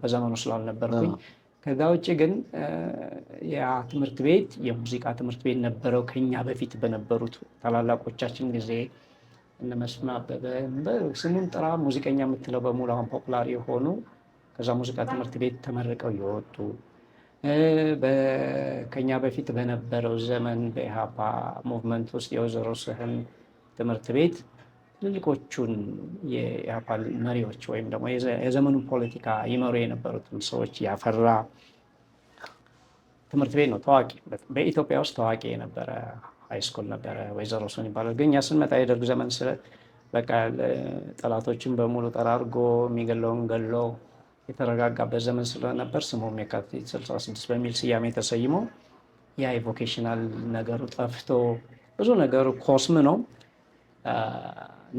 በዘመኑ ስላልነበርኩኝ። ከዛ ውጭ ግን ያ ትምህርት ቤት የሙዚቃ ትምህርት ቤት ነበረው። ከኛ በፊት በነበሩት ታላላቆቻችን ጊዜ እነ መስፍን አበበ ስሙን ጥራ ሙዚቀኛ የምትለው በሙሉ አሁን ፖፑላር የሆኑ ከዛ ሙዚቃ ትምህርት ቤት ተመርቀው የወጡ ከኛ በፊት በነበረው ዘመን በኢሃፓ ሙቭመንት ውስጥ የወይዘሮ ስህን ትምህርት ቤት ትልልቆቹን የኢሃፓ መሪዎች ወይም ደግሞ የዘመኑን ፖለቲካ ይመሩ የነበሩትን ሰዎች ያፈራ ትምህርት ቤት ነው። ታዋቂ በኢትዮጵያ ውስጥ ታዋቂ የነበረ ሃይስኩል ነበረ። ወይዘሮ ስህን ይባላል። ግን እኛ ስንመጣ የደርግ ዘመን በቃ ጠላቶችን በሙሉ ጠራርጎ የሚገለውን ገሎ የተረጋጋበት ዘመን ስለነበር ስሙም የካቲት 66 በሚል ስያሜ ተሰይሞ ያ የቮኬሽናል ነገሩ ጠፍቶ ብዙ ነገሩ ኮስም ነው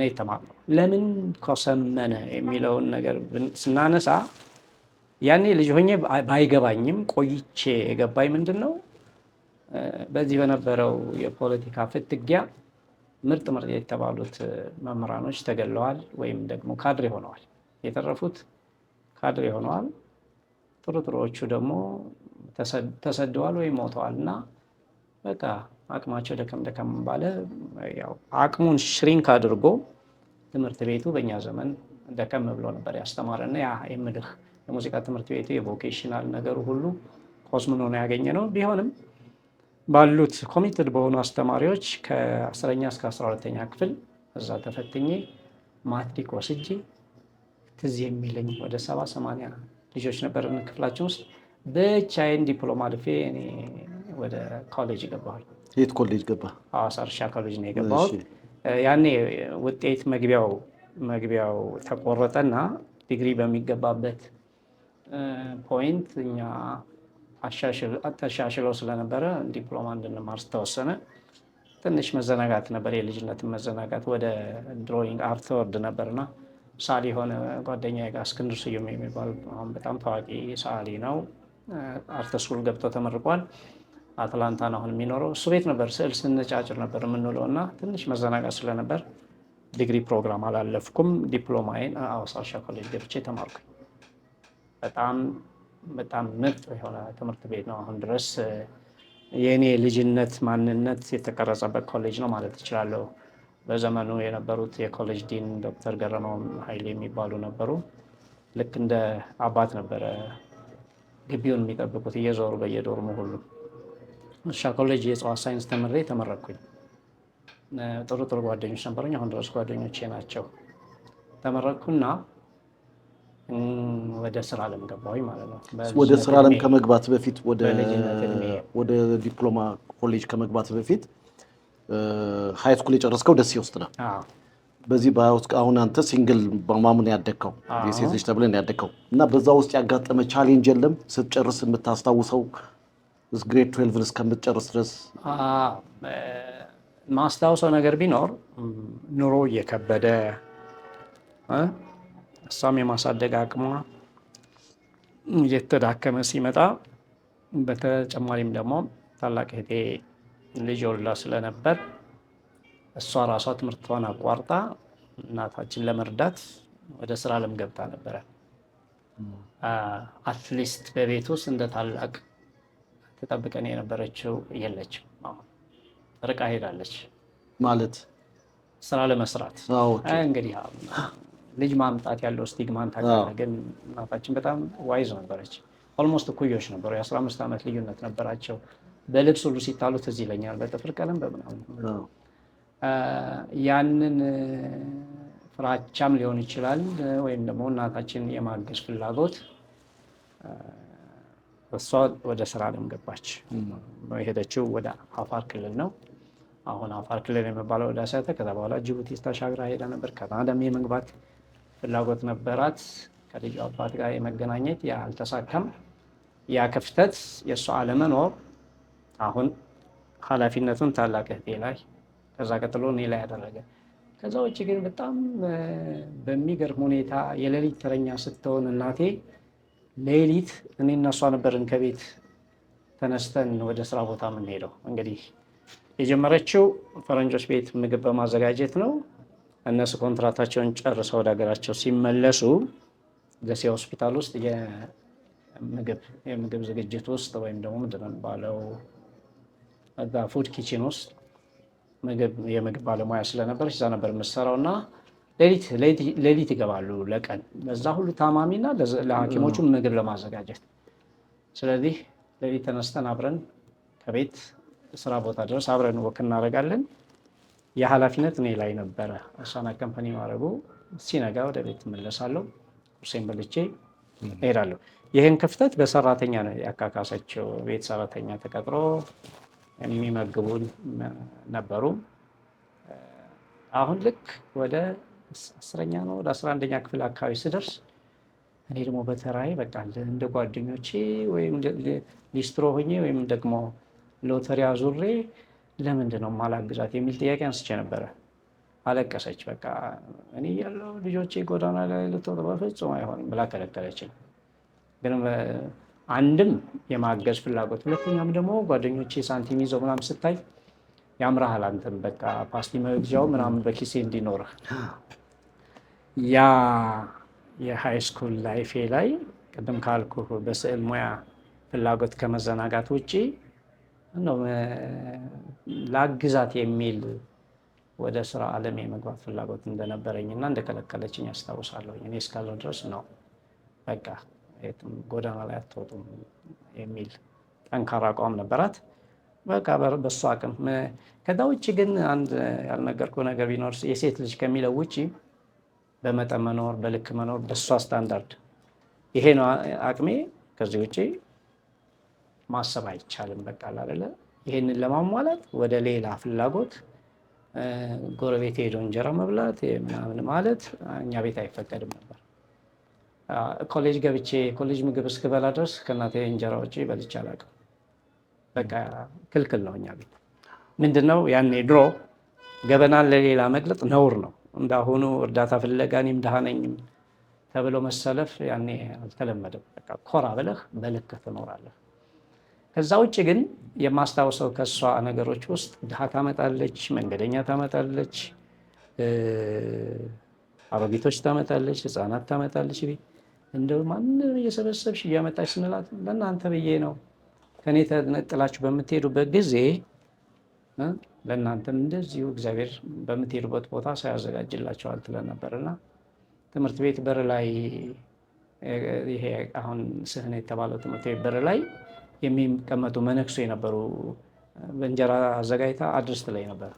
የተማርነው። ለምን ኮሰመነ የሚለውን ነገር ስናነሳ ያኔ ልጅ ሆኜ ባይገባኝም ቆይቼ የገባኝ ምንድን ነው በዚህ በነበረው የፖለቲካ ፍትጊያ ምርጥ የተባሉት መምህራኖች ተገለዋል ወይም ደግሞ ካድሬ ሆነዋል። የተረፉት ካድሬ ሆነዋል። ጥሩዎቹ ደግሞ ተሰደዋል ወይም ሞተዋል እና በቃ አቅማቸው ደከም ባለ ያው አቅሙን ሽሪንክ አድርጎ ትምህርት ቤቱ በእኛ ዘመን ደከም ብሎ ነበር ያስተማረና ያ የምልህ የሙዚቃ ትምህርት ቤቱ የቮኬሽናል ነገሩ ሁሉ ኮስምን ሆኖ ያገኘ ነው። ቢሆንም ባሉት ኮሚትድ በሆኑ አስተማሪዎች ከ10ኛ እስከ 12ኛ ክፍል እዛ ተፈትኜ ማትሪክ ወስጄ ትዝ የሚለኝ ወደ 70-80 ልጆች ነበርን ክፍላችን ውስጥ። ብቻዬን ዲፕሎማ አልፌ እኔ ወደ ኮሌጅ ገባሁኝ። የት ኮሌጅ ገባ? ሐዋሳ እርሻ ኮሌጅ ነው የገባሁት። ያኔ ውጤት መግቢያው ተቆረጠና ዲግሪ በሚገባበት ፖይንት እኛ ተሻሽለው ስለነበረ ዲፕሎማ እንድንማር ተወሰነ። ትንሽ መዘናጋት ነበር፣ የልጅነትን መዘናጋት። ወደ ድሮይንግ አርት ወርድ ነበርና ሳሊ የሆነ ጓደኛዬ ጋር እስክንድር ስዩም የሚባል አሁን በጣም ታዋቂ ሳሊ ነው። አርት ስኩል ገብቶ ተመርቋል። አትላንታ ነው አሁን የሚኖረው። እሱ ቤት ነበር ስዕል ስንጫጭር ነበር የምንውለው እና ትንሽ መዘናጋት ስለነበር ዲግሪ ፕሮግራም አላለፍኩም። ዲፕሎማዬን ሐዋሳ እርሻ ኮሌጅ ገብቼ ተማርኩኝ። በጣም ምርጥ የሆነ ትምህርት ቤት ነው። አሁን ድረስ የእኔ ልጅነት ማንነት የተቀረጸበት ኮሌጅ ነው ማለት እችላለሁ። በዘመኑ የነበሩት የኮሌጅ ዲን ዶክተር ገረመው ኃይሌ የሚባሉ ነበሩ። ልክ እንደ አባት ነበረ ግቢውን የሚጠብቁት እየዞሩ በየዶርሙ ሁሉ። እርሻ ኮሌጅ የእጽዋት ሳይንስ ተምሬ ተመረኩኝ። ጥሩ ጓደኞች ነበሩኝ። አሁን ድረስ ጓደኞቼ ናቸው። ተመረኩና ወደ ስራ ዓለም ገባሁኝ ማለት ነው። ወደ ስራ ዓለም ከመግባት በፊት ወደ ዲፕሎማ ኮሌጅ ከመግባት በፊት ሃይ ስኩል የጨረስከው ደሴ ውስጥ ነው። በዚህ አሁን አንተ ሲንግል በማሙን ያደግከው የሴት ልጅ ተብለን ያደግከው እና በዛ ውስጥ ያጋጠመ ቻሌንጅ የለም ስትጨርስ የምታስታውሰው? ግሬድ 12 እስከምትጨርስ ድረስ ማስታውሰው ነገር ቢኖር ኑሮ እየከበደ እሷም የማሳደግ አቅሟ እየተዳከመ ሲመጣ፣ በተጨማሪም ደግሞ ታላቅ እህቴ ልጅ ወልዳ ስለነበር እሷ ራሷ ትምህርቷን አቋርጣ እናታችን ለመርዳት ወደ ስራ ዓለም ገብታ ነበረ። አትሊስት በቤት ውስጥ እንደ ታላቅ ተጠብቀን የነበረችው የለችም። ርቃ ሄዳለች ማለት ስራ ለመስራት። እንግዲህ ልጅ ማምጣት ያለው ስቲግማን ታውቃለህ። ግን እናታችን በጣም ዋይዝ ነበረች። ኦልሞስት እኩዮች ነበሩ። የ15 ዓመት ልዩነት ነበራቸው። በልብስ ሁሉ ሲጣሉ ትዝ ይለኛል፣ በጥፍር ቀለም በምናምን። ያንን ፍራቻም ሊሆን ይችላል ወይም ደግሞ እናታችን የማገዝ ፍላጎት እሷ ወደ ስራ ዓለም ገባች። የሄደችው ወደ አፋር ክልል ነው። አሁን አፋር ክልል የሚባለው ወደ አሳተ። ከዛ በኋላ ጅቡቲ ተሻግራ ሄዳ ነበር። ካናዳም የመግባት ፍላጎት ነበራት። ከልጇ አባት ጋር የመገናኘት ያ አልተሳካም። ያ ክፍተት የእሷ አለመኖር አሁን ኃላፊነቱን ታላቅ እህቴ ላይ ከዛ ቀጥሎ እኔ ላይ ያደረገ። ከዛ ውጭ ግን በጣም በሚገርም ሁኔታ የሌሊት ተረኛ ስትሆን እናቴ ሌሊት እኔ እና እሷ ነበርን ከቤት ተነስተን ወደ ስራ ቦታ የምንሄደው። እንግዲህ የጀመረችው ፈረንጆች ቤት ምግብ በማዘጋጀት ነው። እነሱ ኮንትራታቸውን ጨርሰው ወደ ሀገራቸው ሲመለሱ ደሴ ሆስፒታል ውስጥ የምግብ ዝግጅት ውስጥ ወይም ደግሞ ምንድን ነው የሚባለው እዛ ፉድ ኪችን ውስጥ የምግብ ባለሙያ ስለነበረች እዛ ነበር የምትሰራው እና ሌሊት ይገባሉ ለቀን ለዛ ሁሉ ታማሚና ለሐኪሞቹ ምግብ ለማዘጋጀት። ስለዚህ ሌሊት ተነስተን አብረን ከቤት ስራ ቦታ ድረስ አብረን ወክ እናደርጋለን። የኃላፊነት እኔ ላይ ነበረ። እሷን አካምፓኒ ማድረጉ ሲነጋ ወደ ቤት እመለሳለሁ። ቁርሴን በልቼ እሄዳለሁ። ይህን ክፍተት በሰራተኛ ነው ያካካሰችው። ቤት ሰራተኛ ተቀጥሮ የሚመግቡን ነበሩ። አሁን ልክ ወደ 10ኛ ነው ወደ 11ኛ ክፍል አካባቢ ስደርስ እኔ ደግሞ በተራዬ በቃ እንደ ጓደኞቼ ወይም ሊስትሮ ሆኜ ወይም ደግሞ ሎተሪ አዙሬ ለምንድን ነው ማላግዛት የሚል ጥያቄ አንስቼ ነበረ። አለቀሰች። በቃ እኔ ያለው ልጆቼ ጎዳና ላይ ልትወጣ በፍጹም አይሆንም ብላ ከለከለችኝ። ግን አንድም የማገዝ ፍላጎት፣ ሁለተኛም ደግሞ ጓደኞቼ ሳንቲም ይዘው ምናምን ስታይ ያምራሃል አንተም በቃ ፓስቲ መግዣው ምናምን በኪሴ እንዲኖርህ። ያ የሃይ ስኩል ላይፌ ላይ ቅድም ካልኩ በስዕል ሙያ ፍላጎት ከመዘናጋት ውጭ ላግዛት የሚል ወደ ስራ ዓለም የመግባት ፍላጎት እንደነበረኝና እንደከለከለችኝ ያስታውሳለሁ። እኔ እስካለው ድረስ ነው በቃ ጎዳና ላይ አትወጡም የሚል ጠንካራ አቋም ነበራት። በቃ በሱ አቅም። ከዛ ውጭ ግን አንድ ያልነገርኩ ነገር ቢኖር የሴት ልጅ ከሚለው ውጭ በመጠን መኖር፣ በልክ መኖር፣ በሷ ስታንዳርድ ይሄ ነው አቅሜ፣ ከዚህ ውጭ ማሰብ አይቻልም። በቃ አይደለ ይሄንን ለማሟላት ወደ ሌላ ፍላጎት ጎረቤት ሄዶ እንጀራ መብላት ምናምን ማለት እኛ ቤት አይፈቀድም ነበር። ኮሌጅ ገብቼ ኮሌጅ ምግብ እስክበላ ድረስ ከእናቴ እንጀራ ውጭ በልቼ አላውቅም። በቃ ክልክል ነው እኛ ቤት። ምንድነው ያኔ ድሮ ገበናን ለሌላ መግለጥ ነውር ነው። እንዳሁኑ እርዳታ ፍለጋ እኔም ደሃ ነኝ ተብሎ መሰለፍ ያኔ አልተለመደም። በቃ ኮራ ብለህ በልክ ትኖራለህ። ከዛ ውጭ ግን የማስታውሰው ከእሷ ነገሮች ውስጥ ድሃ ታመጣለች፣ መንገደኛ ታመጣለች፣ አሮጊቶች ታመጣለች፣ ህፃናት ታመጣለች። እንደው ማንም እየሰበሰብሽ እያመጣች ስንላት ለእናንተ ብዬ ነው፣ ከኔ ተነጥላችሁ በምትሄዱበት ጊዜ ለእናንተም እንደዚሁ እግዚአብሔር በምትሄዱበት ቦታ ሳያዘጋጅላቸዋል ትለን ነበርና ትምህርት ቤት በር ላይ ይሄ አሁን ስህን የተባለው ትምህርት ቤት በር ላይ የሚቀመጡ መነኩሴ የነበሩ በእንጀራ አዘጋጅታ አድርስ ትለኝ ነበር።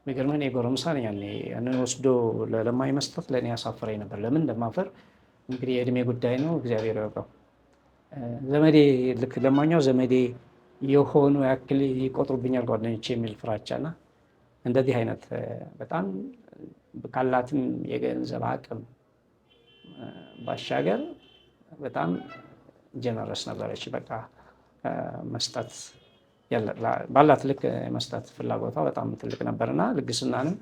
የሚገርመኝ የጎረምሳ ነኝ ያኔ። ያንን ወስዶ ለለማኝ መስጠት ለእኔ ያሳፍረኝ ነበር። ለምን እንደማፈር እንግዲህ የእድሜ ጉዳይ ነው፣ እግዚአብሔር ያውቀው። ዘመዴ ልክ ለማኛው ዘመዴ የሆኑ ያክል ይቆጥሩብኛል ጓደኞቼ የሚል ፍራቻና እንደዚህ አይነት በጣም ካላትም የገንዘብ አቅም ባሻገር በጣም ጀነረስ ነበረች። በቃ መስጠት ባላት ልክ መስጠት ፍላጎቷ በጣም ትልቅ ነበርና ልግስናንም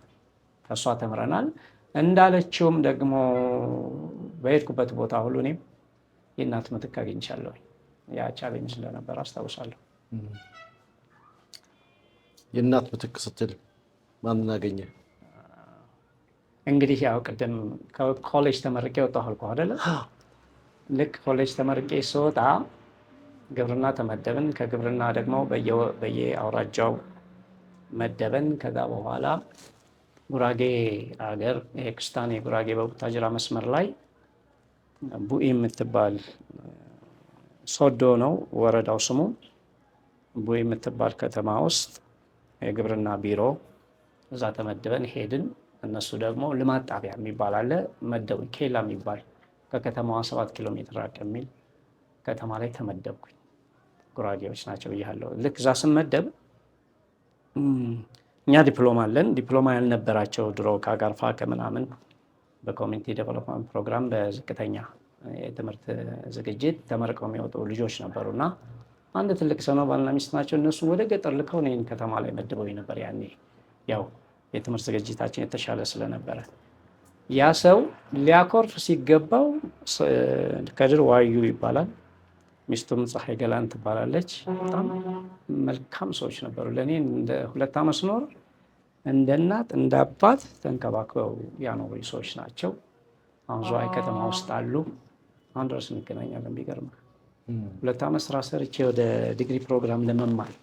ከእሷ ተምረናል። እንዳለችውም ደግሞ በሄድኩበት ቦታ ሁሉ እኔም የእናት ምትክ አግኝቻለሁ። ያ ቻሌንጅ ስለነበር አስታውሳለሁ። የእናት ምትክ ስትል ማንን አገኘ? እንግዲህ ያው ቅድም ኮሌጅ ተመርቄ ወጣሁ አልኩህ አይደለ? ልክ ኮሌጅ ተመርቄ ስወጣ ግብርና ተመደብን። ከግብርና ደግሞ በየአውራጃው መደበን። ከዛ በኋላ ጉራጌ ሀገር ክስታን የጉራጌ በቡታጅራ መስመር ላይ ቡኢ የምትባል ሶዶ ነው ወረዳው ስሙ። ቡይ የምትባል ከተማ ውስጥ የግብርና ቢሮ እዛ ተመድበን ሄድን። እነሱ ደግሞ ልማት ጣቢያ የሚባል አለ መደቡኝ። ኬላ የሚባል ከከተማዋ 7 ኪሎ ሜትር ራቅ የሚል ከተማ ላይ ተመደብኩኝ። ጉራጌዎች ናቸው ብያለሁ። ልክ እዛ ስመደብ እኛ ዲፕሎማ አለን። ዲፕሎማ ያልነበራቸው ድሮ ከአጋርፋ ከምናምን በኮሚኒቲ ዴቨሎፕመንት ፕሮግራም በዝቅተኛ የትምህርት ዝግጅት ተመርቀው የሚወጡ ልጆች ነበሩ እና አንድ ትልቅ ሰው ነው፣ ባልና ሚስት ናቸው። እነሱ ወደ ገጠር ልከው እኔን ከተማ ላይ መድበው ነበር። ያኔ ያው የትምህርት ዝግጅታችን የተሻለ ስለነበረ ያ ሰው ሊያኮርፍ ሲገባው ከድር ዋዩ ይባላል። ሚስቱም ፀሐይ ገላን ትባላለች። በጣም መልካም ሰዎች ነበሩ። ለእኔ እንደ 2 ዓመት ስኖር እንደ እናት እንደ አባት ተንከባክበው ያኖሩኝ ሰዎች ናቸው። አሁን ዝዋይ ከተማ ውስጥ አሉ። አሁን ድረስ እንገናኛለን። ቢገርምህ 2 ዓመት ስራ ሰርቼ ወደ ዲግሪ ፕሮግራም ለመማር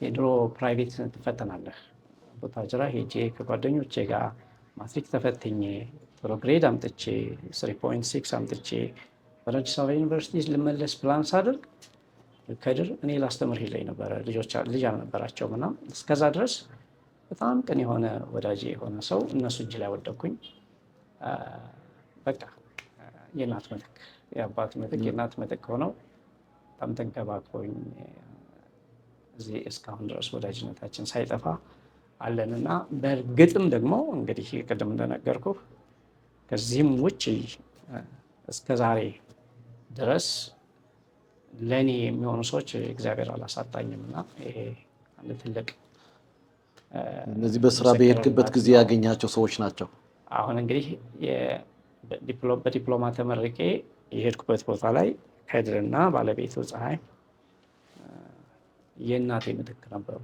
የድሮ ፕራይቬት ትፈተናለህ ቦታጅራ ሄጄ ከጓደኞቼ ጋር ማትሪክ ተፈትኜ ጥሩ ግሬድ አምጥቼ 3.6 አምጥቼ ወደ አዲስ አበባ ዩኒቨርሲቲ ልመለስ ፕላን ሳደርግ ከድር እኔ ላስተምር ሄለኝ ነበረ። ልጅ አልነበራቸውም እና እስከዛ ድረስ በጣም ቅን የሆነ ወዳጅ የሆነ ሰው እነሱ እጅ ላይ ወደኩኝ። በቃ የእናት ምትክ የአባት ምትክ የእናት ምትክ ሆነው በጣም ተንከባክበውኝ እዚህ እስካሁን ድረስ ወዳጅነታችን ሳይጠፋ አለንና በእርግጥም ደግሞ እንግዲህ ቅድም እንደነገርኩ ከዚህም ውጭ እስከ ዛሬ ድረስ ለእኔ የሚሆኑ ሰዎች እግዚአብሔር አላሳጣኝም እና ይሄ አንድ ትልቅ እነዚህ በስራ በሄድክበት ጊዜ ያገኛቸው ሰዎች ናቸው። አሁን እንግዲህ በዲፕሎማ ተመርቄ የሄድኩበት ቦታ ላይ ከድርና ባለቤቱ ፀሐይ የእናቴ ምትክ ነበሩ።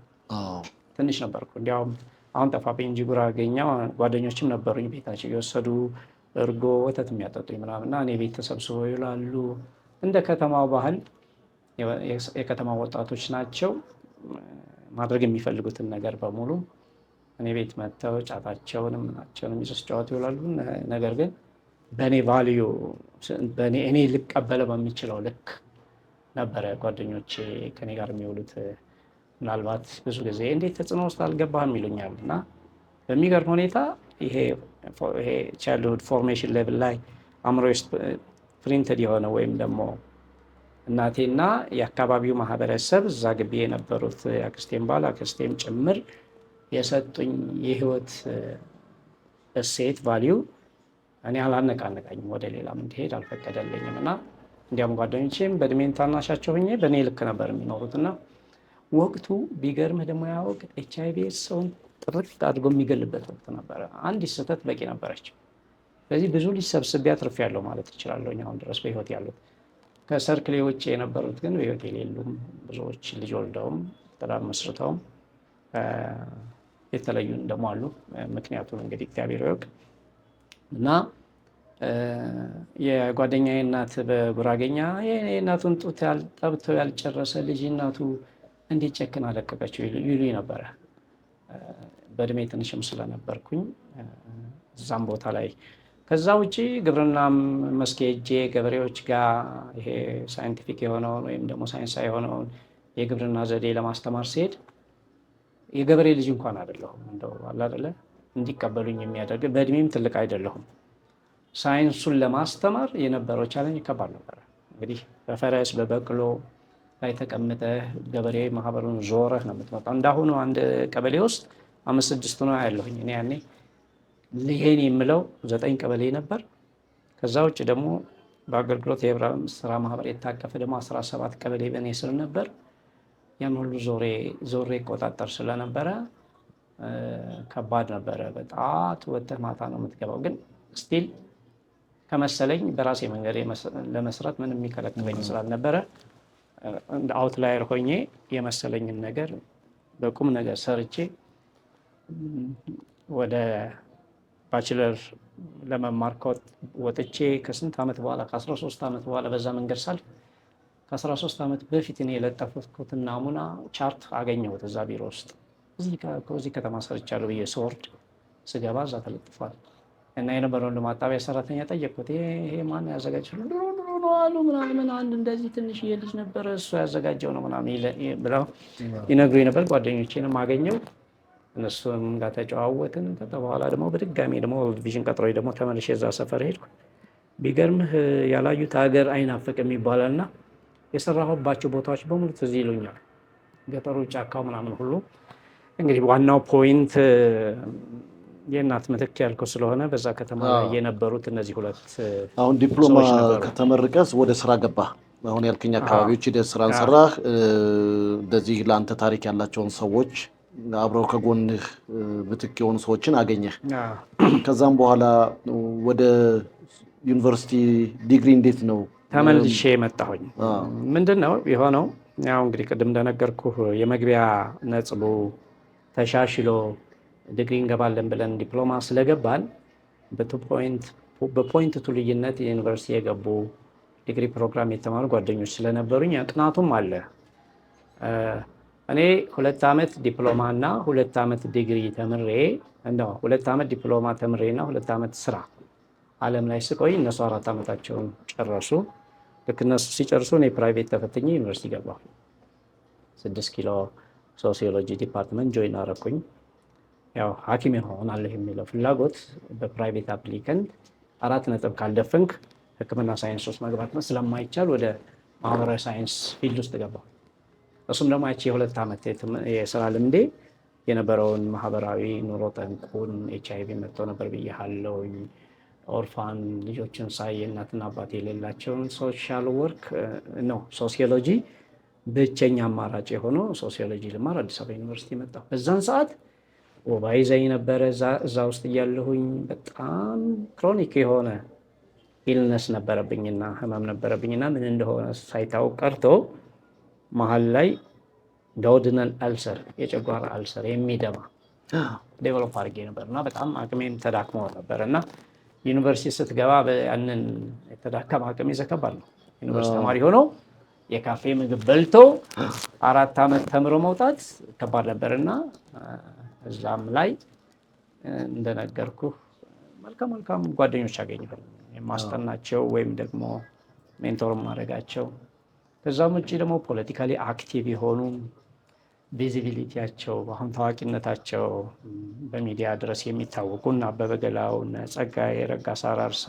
ትንሽ ነበርኩ። እንዲያውም አሁን ጠፋብኝ እንጂ ጉራጌኛ ጓደኞችም ነበሩኝ። ቤታቸው የወሰዱ እርጎ ወተት የሚያጠጡኝ ምናምንና እኔ ቤት ተሰብስበው ይውላሉ። እንደ ከተማው ባህል የከተማው ወጣቶች ናቸው። ማድረግ የሚፈልጉትን ነገር በሙሉ እኔ ቤት መጥተው ጫታቸውንም ምናቸውንም ይዘው ሲጫወቱ ይውላሉ። ነገር ግን በእኔ ቫልዩ እኔ ልቀበለው በሚችለው ልክ ነበረ ጓደኞቼ ከኔ ጋር የሚውሉት። ምናልባት ብዙ ጊዜ እንዴት ተጽዕኖ ውስጥ አልገባህም ይሉኛል እና በሚገርም ሁኔታ ይሄ ቻይልድሁድ ፎርሜሽን ሌቭል ላይ አእምሮ ውስጥ ፕሪንትድ የሆነ ወይም ደግሞ እናቴና የአካባቢው ማህበረሰብ እዛ ግቢ የነበሩት አክስቴም ባል አክስቴም ጭምር የሰጡኝ የህይወት እሴት ቫሊዩ እኔ አላነቃነቃኝም፣ ወደ ሌላም እንዲሄድ አልፈቀደልኝም እና እንዲያውም ጓደኞቼም በእድሜን ታናሻቸው ሆኜ በእኔ ልክ ነበር የሚኖሩት እና ወቅቱ ቢገርምህ ደግሞ ያ ወቅት ኤች.አይ.ቪ ሰውን ጥርቅ አድርጎ የሚገልበት ወቅት ነበረ። አንዲት ስህተት በቂ ነበረች። ስለዚህ ብዙ ልጅ ሰብስቤ አትርፌያለሁ ማለት እችላለሁ። አሁን ድረስ በህይወት ያሉት ከሰርክሌ ውጭ የነበሩት ግን በህይወት የሌሉም ብዙዎች ልጅ ወልደውም ትዳር መስርተውም የተለዩን ደግሞ አሉ። ምክንያቱም እንግዲህ እግዚአብሔር ይወቅ እና የጓደኛዬ እናት በጉራጌኛ የእናቱን ጡት ጠብቶ ያልጨረሰ ልጅ እናቱ እንዴት ጨክና አለቀቀችው ይሉኝ ነበረ። በእድሜ ትንሽም ስለነበርኩኝ እዛም ቦታ ላይ ከዛ ውጭ ግብርናም መስክ ሄጄ ገበሬዎች ጋር ይሄ ሳይንቲፊክ የሆነውን ወይም ደግሞ ሳይንሳዊ የሆነውን የግብርና ዘዴ ለማስተማር ሲሄድ የገበሬ ልጅ እንኳን አይደለሁም። እንደው አለ አይደለ እንዲቀበሉኝ የሚያደርግ በእድሜም ትልቅ አይደለሁም። ሳይንሱን ለማስተማር የነበረው ቻለንጅ ከባድ ነበረ። እንግዲህ በፈረስ በበቅሎ ላይ ተቀምጠህ ገበሬ ማህበሩን ዞረህ ነው የምትመጣው። እንዳሁኑ አንድ ቀበሌ ውስጥ 5-6 ነው ያለሁኝ እኔ ያኔ ይሄን የምለው 9 ቀበሌ ነበር። ከዛ ውጭ ደግሞ በአገልግሎት የህብረት ስራ ማህበር የታቀፈ ደግሞ 17 ቀበሌ በእኔ ስር ነበር። ያን ሁሉ ዞሬ ቆጣጠር ስለነበረ ከባድ ነበረ። በጣም ወጥተህ ማታ ነው የምትገባው። ግን ስቲል ከመሰለኝ በራሴ መንገድ ለመስራት ምንም የሚከለክለኝ ስላልነበረ አውትላየር ሆኜ የመሰለኝን ነገር በቁም ነገር ሰርቼ ወደ ባችለር ለመማር ወጥቼ ከስንት ዓመት በኋላ ከ13 ዓመት በኋላ በዛ መንገድ ሳልፍ ከ13 ዓመት በፊት እኔ የለጠፍኩትን ናሙና ቻርት አገኘሁት እዛ ቢሮ ውስጥ። እዚህ ከተማ ሰርቻለሁ ብዬ ስወርድ ስገባ እዛ ተለጥፏል። እና የነበረውን ለማጣቢያ ሰራተኛ ጠየቅኩት፣ ይሄ ማን ያዘጋጅ? ድሮ ነው አሉ ምናምን አንድ እንደዚህ ትንሽ ልጅ ነበረ እሱ ያዘጋጀው ነው ምናምን ብለው ይነግሩኝ ነበር። ጓደኞቼንም አገኘው እነሱም ጋር ተጨዋወትን። ከዛ በኋላ ደግሞ በድጋሚ ደግሞ ቪዥን ቀጥሮኝ ደግሞ ተመልሼ እዛ ሰፈር ሄድኩ። ቢገርምህ ያላዩት ሀገር አይናፍቅም ይባላልና የሰራሁባቸው ቦታዎች በሙሉ ትዝ ይሉኛል። ገጠሩ፣ ጫካው ምናምን ሁሉ። እንግዲህ ዋናው ፖይንት የእናት ምትክ ያልከው ስለሆነ በዛ ከተማ ላይ የነበሩት እነዚህ ሁለት አሁን ዲፕሎማ ከተመረቀስ ወደ ስራ ገባ። አሁን ያልከኝ አካባቢዎች ሄደህ ስራን ሰራህ። እንደዚህ ለአንተ ታሪክ ያላቸውን ሰዎች አብረው ከጎንህ ምትክ የሆኑ ሰዎችን አገኘህ። ከዛም በኋላ ወደ ዩኒቨርሲቲ ዲግሪ እንዴት ነው ተመልሼ መጣሁኝ? ምንድን ነው የሆነው? ያው እንግዲህ ቅድም እንደነገርኩህ የመግቢያ ነጥቡ ተሻሽሎ ዲግሪ እንገባለን ብለን ዲፕሎማ ስለገባን በፖይንት ቱ ልዩነት የዩኒቨርሲቲ የገቡ ዲግሪ ፕሮግራም የተማሩ ጓደኞች ስለነበሩኝ ቅናቱም አለ። እኔ 2 ዓመት ዲፕሎማ እና 2 ዓመት ዲግሪ ተምሬ 2 ዓመት ዲፕሎማ ተምሬ እና 2 ዓመት ስራ ዓለም ላይ ስቆይ እነሱ 4 ዓመታቸውን ጨረሱ። ልክ እነሱ ሲጨርሱ እኔ ፕራይቬት ተፈትኜ ዩኒቨርሲቲ ገባሁ። 6 ኪሎ ሶሲዮሎጂ ዲፓርትመንት ጆይን አረኩኝ። ያው ሐኪም እሆናለሁ የሚለው ፍላጎት በፕራይቬት አፕሊካንት 4 ነጥብ ካልደፈንክ ሕክምና ሳይንስ ውስጥ መግባት ነው ስለማይቻል ወደ ማህበራዊ ሳይንስ ፊልድ ውስጥ ገባሁ። እሱም ደግሞ ያቺ የ2 ዓመት የስራ ልምዴ የነበረውን ማህበራዊ ኑሮ ጠንቁን HIV መጥቶ ነበር ብያለሁኝ። ኦርፋን ልጆችን ሳይ እናትና አባት የሌላቸውን ሶሻል ወርክ ነው ሶሲዮሎጂ ብቸኛ አማራጭ የሆነው ሶሲዮሎጂ ልማር አዲስ አበባ ዩኒቨርሲቲ መጣሁ። በዛን ሰዓት ወባ ይዘኝ ነበረ። እዛ ውስጥ እያለሁኝ በጣም ክሮኒክ የሆነ ኢልነስ ነበረብኝና ህመም ነበረብኝና ምን እንደሆነ ሳይታወቅ ቀርቶ መሀል ላይ ዳውድነል አልሰር የጨጓራ አልሰር የሚደማ ዴቨሎፕ አድርጌ ነበር እና በጣም አቅሜም ተዳክሞ ነበር እና ዩኒቨርሲቲ ስትገባ ያንን የተዳከመ አቅም ይዘከባል ነው። ዩኒቨርሲቲ ተማሪ ሆኖ የካፌ ምግብ በልቶ 4 ዓመት ተምሮ መውጣት ከባድ ነበርና እዛም ላይ እንደነገርኩ መልካም ጓደኞች አገኘሁ የማስጠናቸው ወይም ደግሞ ሜንቶር ማድረጋቸው። ከዛም ውጭ ደግሞ ፖለቲካሊ አክቲቭ የሆኑ ቪዚቢሊቲያቸው አሁን ታዋቂነታቸው በሚዲያ ድረስ የሚታወቁ እነ አበበ ገላው፣ እነ ጸጋዬ ረጋሳ አራርሳ፣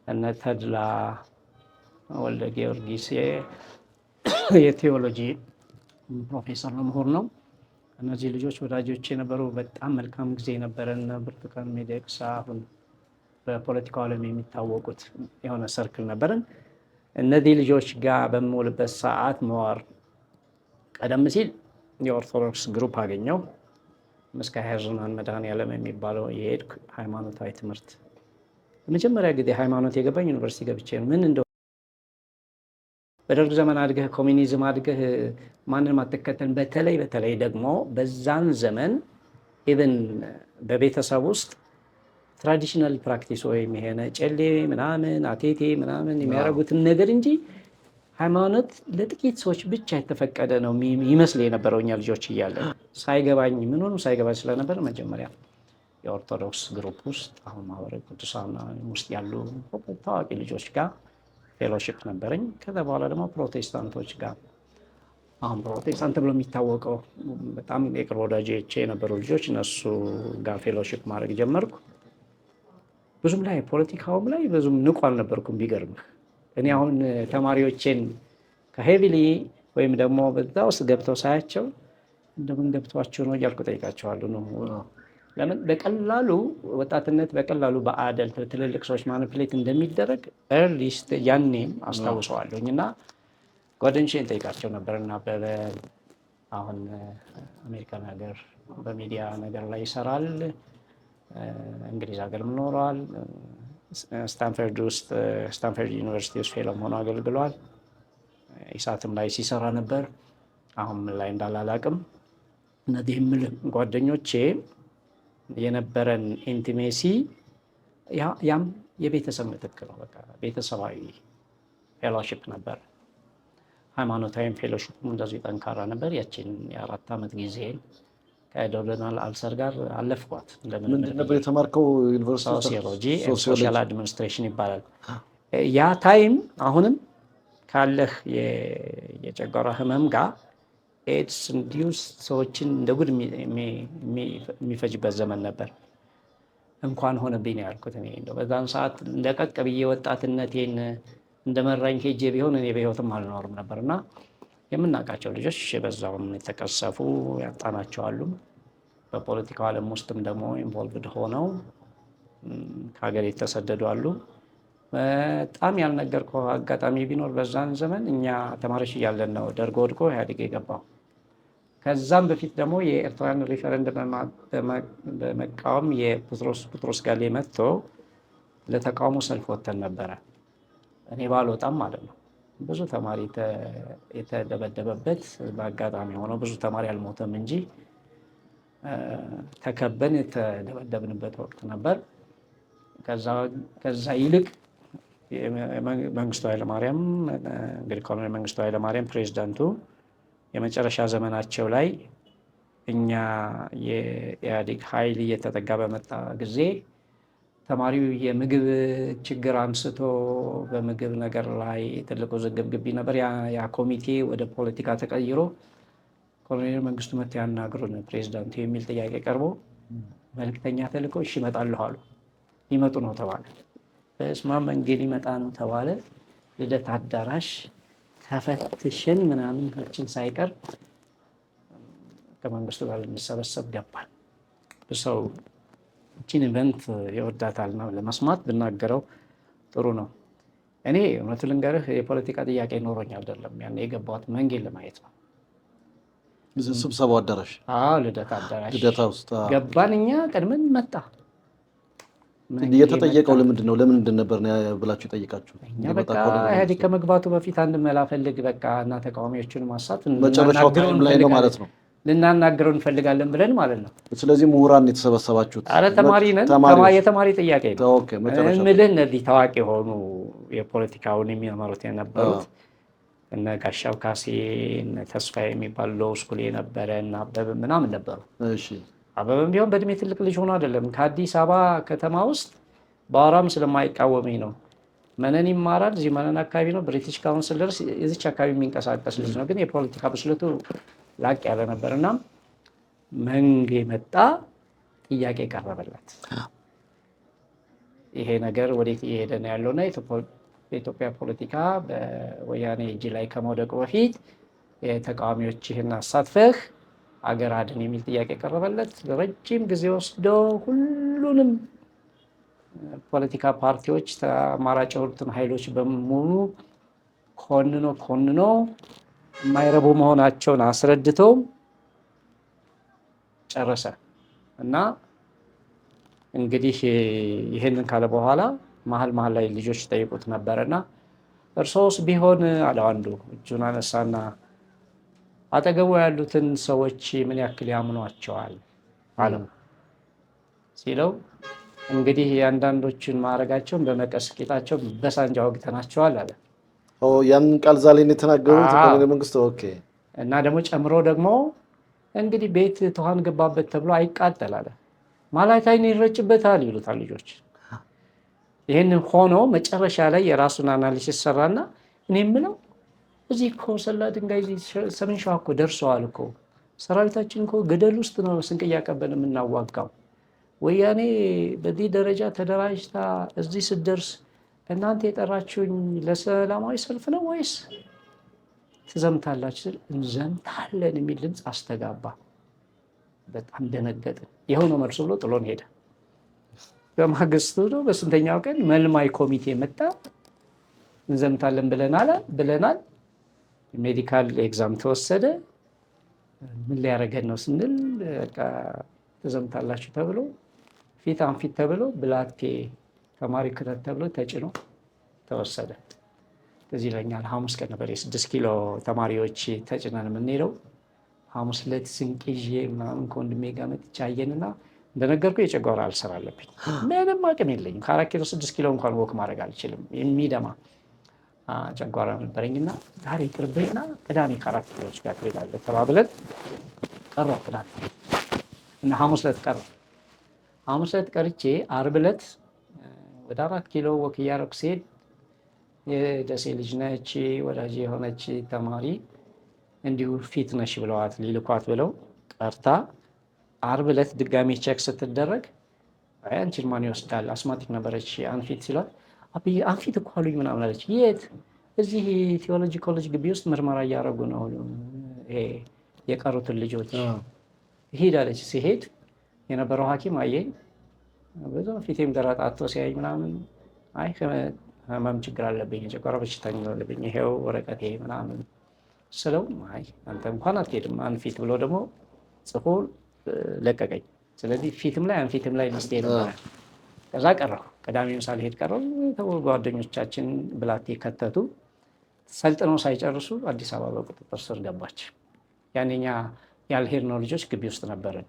እነ ተድላ ወልደ ጊዮርጊስ የቴዎሎጂ ፕሮፌሰር ነው፣ ምሁር ነው። እነዚህ ልጆች ወዳጆች የነበሩ በጣም መልካም ጊዜ ነበረን። ብርቱካን ሚደቅሳ አሁን በፖለቲካው ዓለም የሚታወቁት የሆነ ሰርክል ነበረን። እነዚህ ልጆች ጋር በምውልበት ሰዓት መዋር ቀደም ሲል የኦርቶዶክስ ግሩፕ አገኘው። ምስካየ ኅዙናን መድኃኔዓለም የሚባለው የሄድኩ ሃይማኖታዊ ትምህርት ለመጀመሪያ ጊዜ ሃይማኖት የገባኝ ዩኒቨርሲቲ ገብቼ ነው። ምን እንደው በደርግ ዘመን አድገህ ኮሚኒዝም አድገህ ማንንም አትከተል። በተለይ ደግሞ በዛን ዘመን ኢቨን በቤተሰብ ውስጥ ትራዲሽናል ፕራክቲስ ወይም ይሄን ጨሌ ምናምን አቴቴ ምናምን የሚያደርጉትን ነገር እንጂ ሃይማኖት ለጥቂት ሰዎች ብቻ የተፈቀደ ነው ይመስል የነበረው እኛ ልጆች እያለን ሳይገባኝ ምንም ሳይገባኝ ስለነበር መጀመሪያ የኦርቶዶክስ ግሩፕ ውስጥ አሁን ማህበረ ቅዱሳን ውስጥ ያሉ ታዋቂ ልጆች ጋር ፌሎሺፕ ነበረኝ። ከዛ በኋላ ደግሞ ፕሮቴስታንቶች ጋር አሁን ፕሮቴስታንት ብሎ የሚታወቀው በጣም የቅርብ ወዳጆቼ የነበሩ ልጆች እነሱ ጋር ፌሎሺፕ ማድረግ ጀመርኩ። ብዙም ላይ ፖለቲካውም ላይ ብዙም ንቁ አልነበርኩም ቢገርምህ። እኔ አሁን ተማሪዎቼን ከሄቪሊ ወይም ደግሞ በዛ ውስጥ ገብተው ሳያቸው እንደምን ገብቷቸው ነው እያልኩ ጠይቃቸዋለሁ ነው። ለምን በቀላሉ ወጣትነት በቀላሉ በአደል ትልልቅ ሰዎች ማኒፕሌት እንደሚደረግ ኤርሊስት ያኔም አስታውሰዋለሁኝ እና ጓደኞቼን ጠይቃቸው ነበር እና አሁን አሜሪካን ሀገር በሚዲያ ነገር ላይ ይሰራል፣ እንግሊዝ ሀገርም ኖረዋል፣ ስታንፈርድ ዩኒቨርሲቲ ውስጥ ፌሎም ሆኖ አገልግሏል። ኢሳትም ላይ ሲሰራ ነበር። አሁን ምን ላይ እንዳላላቅም እነዚህ ጓደኞቼ የነበረን ኢንቲሜሲ ያም የቤተሰብ ምትክ ነው። በቃ ቤተሰባዊ ፌሎሺፕ ነበር። ሃይማኖታዊም ፌሎሺፕም እንደዚሁ ጠንካራ ነበር። ያችን የ4 ዓመት ጊዜን ከዶናል አልሰር ጋር አለፍኳት። ምንድን ነበር የተማርከው ዩኒቨርሲቲ? ሶሲዮሎጂ ሶሻል አድሚኒስትሬሽን ይባላል። ያ ታይም አሁንም ካለህ የጨጓራ ህመም ጋር ኤድስ እንዲሁስ ሰዎችን እንደ ጉድ የሚፈጅበት ዘመን ነበር። እንኳን ሆነብኝ ነው ያልኩት። እኔ እንደው በዛን ሰዓት ለቀቅ ብዬ ወጣትነቴን እንደመራኝ ሄጄ ቢሆን እኔ በህይወትም አልኖርም ነበር። እና የምናውቃቸው ልጆች በዛውም የተቀሰፉ ያጣናቸዋሉ። በፖለቲካው ዓለም ውስጥም ደግሞ ኢንቮልቭድ ሆነው ከሀገር የተሰደዱ አሉ። በጣም ያልነገርኩህ አጋጣሚ ቢኖር በዛን ዘመን እኛ ተማሪዎች እያለን ነው ደርግ ወድቆ ኢህአዴግ የገባው። ከዛም በፊት ደግሞ የኤርትራን ሪፈረንደም በመቃወም የቡጥሮስ ጋሌ መጥቶ ለተቃውሞ ሰልፍ ወጥተን ነበረ። እኔ ባልወጣም ማለት ነው። ብዙ ተማሪ የተደበደበበት በአጋጣሚ ሆነው ብዙ ተማሪ አልሞተም እንጂ ተከበን የተደበደብንበት ወቅት ነበር። ከዛ ይልቅ መንግስቱ ኃይለማርያም እንግዲህ ኮሎኔል መንግስቱ ኃይለማርያም ፕሬዚዳንቱ የመጨረሻ ዘመናቸው ላይ እኛ የኢህአዴግ ኃይል እየተጠጋ በመጣ ጊዜ ተማሪው የምግብ ችግር አንስቶ በምግብ ነገር ላይ ትልቁ ዝግብግቢ ነበር። ያ ኮሚቴ ወደ ፖለቲካ ተቀይሮ ኮሎኔል መንግስቱ መጥተው ያናግሩን ፕሬዚዳንቱ የሚል ጥያቄ ቀርቦ መልክተኛ ተልኮ እሺ እመጣለሁ አሉ። ሊመጡ ነው ተባለ። በስማ መንገድ ሊመጣ ነው ተባለ። ልደት አዳራሽ ተፈትሽን ምናምን ችን ሳይቀር ከመንግስቱ ጋር ልንሰበሰብ ገባል። ሰው እችን ኢቨንት ይወዳታል ነው ለመስማት ብናገረው ጥሩ ነው። እኔ እውነቱ ልንገርህ የፖለቲካ ጥያቄ ኖሮኝ አይደለም ያን የገባሁት መንገድ ለማየት ነው። ስብሰባው አዳራሽ ልደት አዳራሽ ውስጥ ገባን። እኛ ቀድመን መጣ። የተጠየቀው ለምንድን ነበር ብላችሁ የጠየቃችሁ? እኛ በቃ ኢህአዴግ ከመግባቱ በፊት አንድ መላ ፈልግ በቃ እና ተቃዋሚዎችን ማሳት መጨረሻው ታይም ላይ ነው ማለት ነው ልናናግረው እንፈልጋለን ብለን ማለት ነው። ስለዚህ ምሁራን የተሰበሰባችሁት? አረ ተማሪ ነን። የተማሪ ጥያቄ ነው እምልህ። እነዚህ ታዋቂ የሆኑ የፖለቲካውን የሚመሩት የነበሩት እነ ጋሻው ካሴ፣ እነ ተስፋዬ የሚባል ሎው ስኩል የነበረ እና አበበ ምናምን ነበሩ። አበበም ቢሆን በእድሜ ትልቅ ልጅ ሆኖ አይደለም። ከአዲስ አበባ ከተማ ውስጥ በአራም ስለማይቃወመኝ ነው። መነን ይማራል። እዚህ መነን አካባቢ ነው። ብሪቲሽ ካውንስል ደርስ የዚች አካባቢ የሚንቀሳቀስ ልጅ ነው። ግን የፖለቲካ ብስለቱ ላቅ ያለ ነበር እና መንጌ መጣ። ጥያቄ ቀረበለት። ይሄ ነገር ወዴት እየሄደ ነው ያለውና በኢትዮጵያ ፖለቲካ በወያኔ እጅ ላይ ከመውደቁ በፊት የተቃዋሚዎችህን አሳትፈህ አገር አድን የሚል ጥያቄ ቀረበለት። ረጅም ጊዜ ወስዶ ሁሉንም ፖለቲካ ፓርቲዎች አማራጭ የሆኑትን ኃይሎች በሙሉ ኮንኖ የማይረቡ መሆናቸውን አስረድቶ ጨረሰ እና እንግዲህ ይህንን ካለ በኋላ መሀል ላይ ልጆች ጠይቁት ነበረና እርሶስ ቢሆን አለው አንዱ እጁን አነሳና አጠገቡ ያሉትን ሰዎች ምን ያክል ያምኗቸዋል አለው። ሲለው እንግዲህ የአንዳንዶችን ማድረጋቸውን በመቀስ ጌጣቸው በሳንጃ ወግተናቸዋል አለ። ያን ቃል ዛሬ ነው የተናገሩት ኮሎኔል መንግስቱ። ኦኬ። እና ደግሞ ደግሞ እንግዲህ ቤት ተዋን ገባበት ተብሎ አይቃጠል አለ። ማላታይን ይረጭበታል ይሉታል ልጆች። ይህን ሆኖ መጨረሻ ላይ የራሱን አናሊሲስ ሰራና እኔ የምለው እዚህ እኮ ሰላ ድንጋይ ሰሜን ሸዋ እኮ ደርሰዋል እኮ ሰራዊታችን እኮ ገደል ውስጥ ነው ስንቅ እያቀበል የምናዋጋው። ወያኔ በዚህ ደረጃ ተደራጅታ እዚህ ስትደርስ እናንተ የጠራችሁኝ ለሰላማዊ ሰልፍ ነው ወይስ ትዘምታላችሁ? እንዘምታለን የሚል ድምፅ አስተጋባ። በጣም ደነገጥን። የሆነው መልሶ ብሎ ጥሎን ሄደ። በማግስቱ ነው በስንተኛው ቀን መልማይ ኮሚቴ መጣ። እንዘምታለን ብለናል። ሜዲካል ኤግዛም ተወሰደ። ምን ሊያደርገን ነው ስንል በቃ ትዘምታላችሁ ተብሎ ፊት አንፊት ተብሎ ብላቴ ተማሪ ክተት ተብሎ ተጭኖ ተወሰደ። እዚህ ይለኛል ሐሙስ ቀን ነበር የ6 ኪሎ ተማሪዎች ተጭነን የምንሄደው። ሐሙስ ዕለት ስንቅ ይዤ ምናምን ከወንድሜ ጋር መጥቼ አየንና እንደነገርኩህ የጨጓራ አልሰር አለብኝ። ምንም አቅም የለኝም። ከ4 ኪሎ 6 ኪሎ እንኳን ወክ ማድረግ አልችልም። የሚደማ ጨጓራ ነበረኝና ዛሬ ቅርብና ቅዳሜ ከ4 ኪሎዎች ጋር ትሄዳለህ ተባብለን ቀረ ቅዳሜ እና ሐሙስ ዕለት ቀረ። ሐሙስ ዕለት ቀርቼ ዓርብ ዕለት ወደ 4 ኪሎ ወክ እያደረኩ ስሄድ የደሴ ልጅ ነች፣ ወዳጅ የሆነች ተማሪ እንዲሁ ፊት ነሽ ብለዋት ሊልኳት ብለው ቀርታ ዓርብ ዕለት ድጋሜ ቼክ ስትደረግ አንቺን ማን ይወስዳል አስማቲክ ነበረች አንፊት ሲሏት አብይ አንፊት እኮ አሉኝ ምናምን አለች። የት? እዚህ ቴዎሎጂ ኮሌጅ ግቢ ውስጥ ምርመራ እያደረጉ ነው ይሄ የቀሩትን ልጆች ሄዳለች። ሲሄድ የነበረው ሐኪም አየኝ ብዙ ፊቴም ተረጣቶ ሲያይ ምናምን አይ ህመም ችግር አለብኝ የጨጓራ በሽታ አለብኝ ይሄው ወረቀቴ ምናምን ስለው አይ አንተ እንኳን አትሄድም አንፊት ብሎ ደግሞ ጽፎ ለቀቀኝ። ስለዚህ ፊትም ላይ አንፊትም ላይ መስቴ ነበር። ከዛ ቀረሁ ቅዳሜም ሳልሄድ ቀረሁ። ጓደኞቻችን ብላቴ ከተቱ ሰልጥነው ሳይጨርሱ አዲስ አበባ በቁጥጥር ስር ገባች። ያኔኛ ያልሄድነው ልጆች ግቢ ውስጥ ነበርን።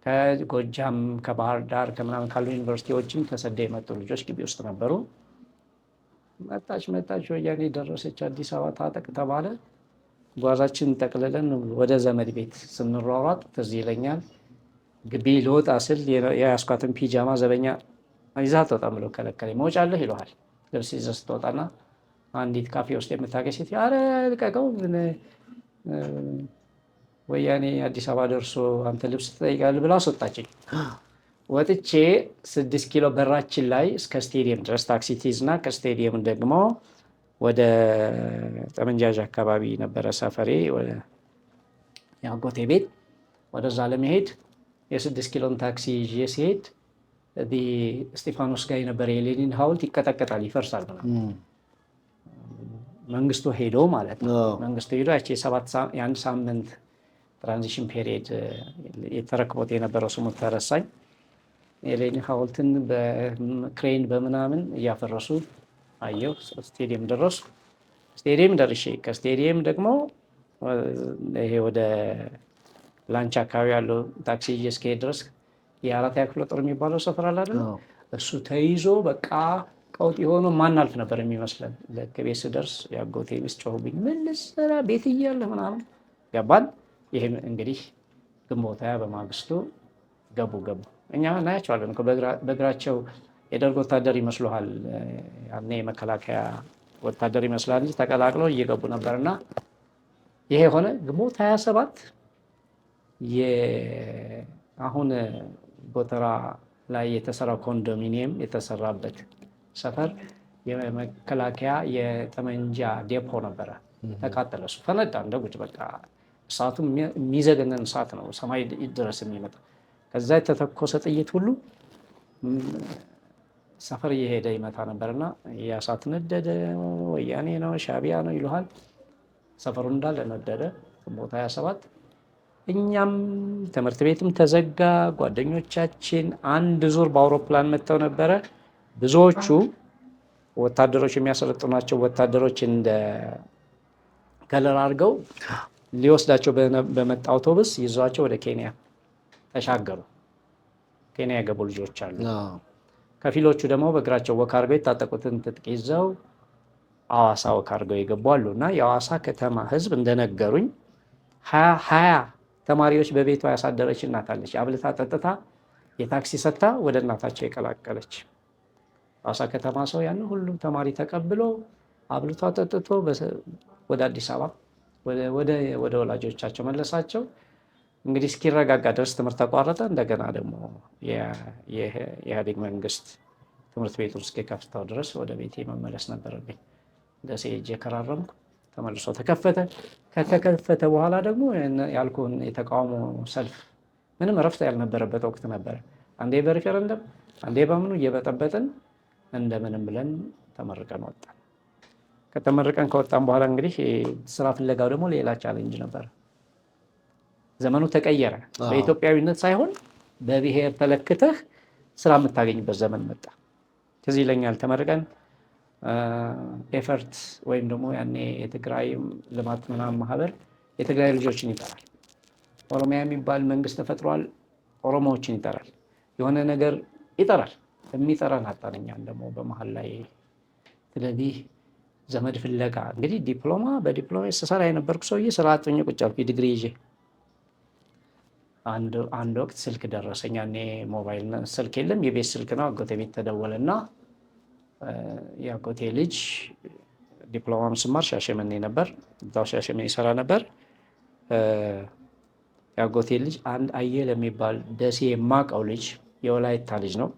ከጎጃም ከባህር ዳር ከምናምን ካሉ ዩኒቨርሲቲዎችም ተሰደው የመጡ ልጆች ግቢ ውስጥ ነበሩ። መጣች ወያኔ ደረሰች አዲስ አበባ ታጠቅ ተባለ። ጓዛችን ጠቅልለን ወደ ዘመድ ቤት ስንሯሯጥ ትዝ ይለኛል ግቢ ልወጣ ስል የያዝኳትን ፒጃማ ዘበኛ ይዛ አትወጣም ብሎ ከለከለኝ። መውጫ አለህ ይለዋል ልብስ ይዘህ ስትወጣና አንዲት ካፌ ውስጥ የምታገኝ ሴት ኧረ ልቀቀው ወያኔ አዲስ አበባ ደርሶ አንተ ልብስ ትጠይቃለህ ብላ አስወጣችኝ። ወጥቼ 6 ኪሎ በራችን ላይ እስከ ስቴዲየም ድረስ ታክሲ ትይዝና ከስቴዲየም ደግሞ ወደ ጠመንጃዥ አካባቢ ነበረ ሰፈሬ የአጎቴ ቤት። ወደዛ ለመሄድ የ6 ኪሎን ታክሲ ይዤ ሲሄድ እስጢፋኖስ ጋር የነበረ የሌኒን ሐውልት ይቀጠቀጣል ይፈርሳል ምናምን መንግስቱ ሄዶ ማለት ነው። መንግስቱ ሄዶ ያቺ የአንድ ሳምንት ትራንዚሽን ፔሪየድ የተረክቦት የነበረው ስሙ ተረሳኝ። የሌኒን ሐውልትን በክሬን በምናምን እያፈረሱ አየሁ። ስቴዲየም ደረሱ። ስቴዲየም ደርሼ ከስቴዲየም ደግሞ ይሄ ወደ ላንች አካባቢ ያለው ታክሲ ይዤ እስከሄድ ድረስ የአራተኛ ክፍለ ጦር የሚባለው ሰፈር አለ አይደል? እሱ ተይዞ በቃ ቀውጢ ሆኖ ማናልፍ ነበር የሚመስለን። ለቤት ስደርስ የአጎቴ ሚስት ጮሁብኝ። ምን ልትሰራ ቤት እያለ ምናምን ገባን። ይህም እንግዲህ ግንቦት ሃያ በማግስቱ ገቡ። እኛ እናያቸዋለን እኮ በእግራቸው የደርግ ወታደር ይመስሉሃል። ያኔ የመከላከያ ወታደር ይመስላል እንጂ ተቀላቅለው እየገቡ ነበርና ይሄ ሆነ። ግንቦት 27 አሁን ጎተራ ላይ የተሰራው ኮንዶሚኒየም የተሰራበት ሰፈር የመከላከያ የጠመንጃ ዴፖ ነበረ። ተቃጠለ። እሱ ፈነዳ እንደ ጉድ። በቃ እሳቱ የሚዘገነን እሳት ነው፣ ሰማይ ድረስ የሚመጣ። ከዛ የተተኮሰ ጥይት ሁሉ ሰፈር እየሄደ ይመታ ነበርና የእሳት ነደደ። ወያኔ ነው ሻቢያ ነው ይሉሃል። ሰፈሩ እንዳለ ነደደ። ግንቦት 27 እኛም ትምህርት ቤትም ተዘጋ። ጓደኞቻችን አንድ ዙር በአውሮፕላን መጥተው ነበረ። ብዙዎቹ ወታደሮች የሚያሰለጥኗቸው ወታደሮች እንደ ከለር አድርገው ሊወስዳቸው በመጣ አውቶቡስ ይዟቸው ወደ ኬንያ ተሻገሩ። ኬንያ የገቡ ልጆች አሉ። ከፊሎቹ ደግሞ በእግራቸው ወክ አድርገው የታጠቁትን ትጥቅ ይዘው ሐዋሳ ወክ አድርገው የገቡ አሉ። እና የሐዋሳ ከተማ ሕዝብ እንደነገሩኝ 20 ተማሪዎች በቤቷ ያሳደረች እናት አለች። አብልታ ጠጥታ የታክሲ ሰጥታ ወደ እናታቸው የቀላቀለች ሐዋሳ ከተማ ሰው ያን ሁሉ ተማሪ ተቀብሎ አብልቷ ጠጥቶ ወደ አዲስ አበባ ወደ ወላጆቻቸው መለሳቸው። እንግዲህ እስኪረጋጋ ድረስ ትምህርት ተቋረጠ። እንደገና ደግሞ የኢህአዴግ መንግስት ትምህርት ቤቱን እስኪከፍተው ድረስ ወደ ቤቴ መመለስ ነበረብኝ። ደሴ ሄጄ ከራረምኩ። ተመልሶ ተከፈተ። ከተከፈተ በኋላ ደግሞ ያልኩህን የተቃውሞ ሰልፍ ምንም እረፍት ያልነበረበት ወቅት ነበረ። አንዴ በሪፈረንደም አንዴ በምኑ እየበጠበጥን እንደምንም ብለን ተመርቀን ወጣን። ከተመርቀን ከወጣን በኋላ እንግዲህ ስራ ፍለጋው ደግሞ ሌላ ቻሌንጅ ነበር። ዘመኑ ተቀየረ። በኢትዮጵያዊነት ሳይሆን በብሔር ተለክተህ ስራ የምታገኝበት ዘመን መጣ። ከዚህ ይለኛል ተመርቀን ኤፈርት ወይም ደግሞ ያኔ የትግራይ ልማት ምናምን ማህበር የትግራይ ልጆችን ይጠራል። ኦሮሚያ የሚባል መንግስት ተፈጥሯል። ኦሮሞዎችን ይጠራል። የሆነ ነገር ይጠራል። የሚጠራን አጣን እኛን ደግሞ በመሀል ላይ። ስለዚህ ዘመድ ፍለጋ እንግዲህ በዲፕሎማ ስሰራ የነበርኩ ሰውዬ ስራ አጥኜ ቁጭ አልኩኝ ዲግሪ ይዤ። አንድ ወቅት ስልክ ደረሰኝ። ያኔ ሞባይል ስልክ የለም፣ የቤት ስልክ ነው። አጎቴ ቤት ተደወለና የአጎቴ ልጅ ዲፕሎማም ስማር ሻሸመኔ ነበር፣ እዛው ሻሸመኔ ይሰራ ነበር። የአጎቴ ልጅ አንድ አየለ የሚባል ደሴ የማውቀው ልጅ የወላይታ ልጅ ነው።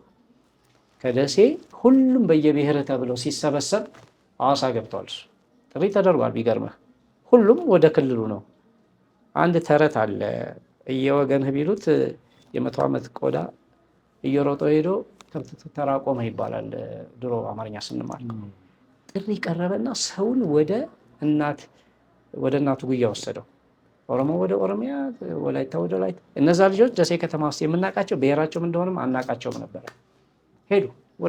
ከደሴ ሁሉም በየብሔር ተብለው ሲሰበሰብ ሐዋሳ ገብቷል። ጥሪ ተደርጓል። ቢገርምህ ሁሉም ወደ ክልሉ ነው። አንድ ተረት አለ እየወገንህ ቢሉት የ100 ዓመት ቆዳ እየሮጠ ሄዶ ተራቆመ ይባላል። ድሮ አማርኛ ስንማር ጥሪ ቀረበና ሰውን ወደ እናቱ ጉያ ወሰደው። ኦሮሞ ወደ ኦሮሚያ፣ ወላይታ ወደ ወላይታ። እነዛ ልጆች ደሴ ከተማ ውስጥ የምናውቃቸው ብሔራቸውም እንደሆነም አናውቃቸውም ነበረ። ሄዱ።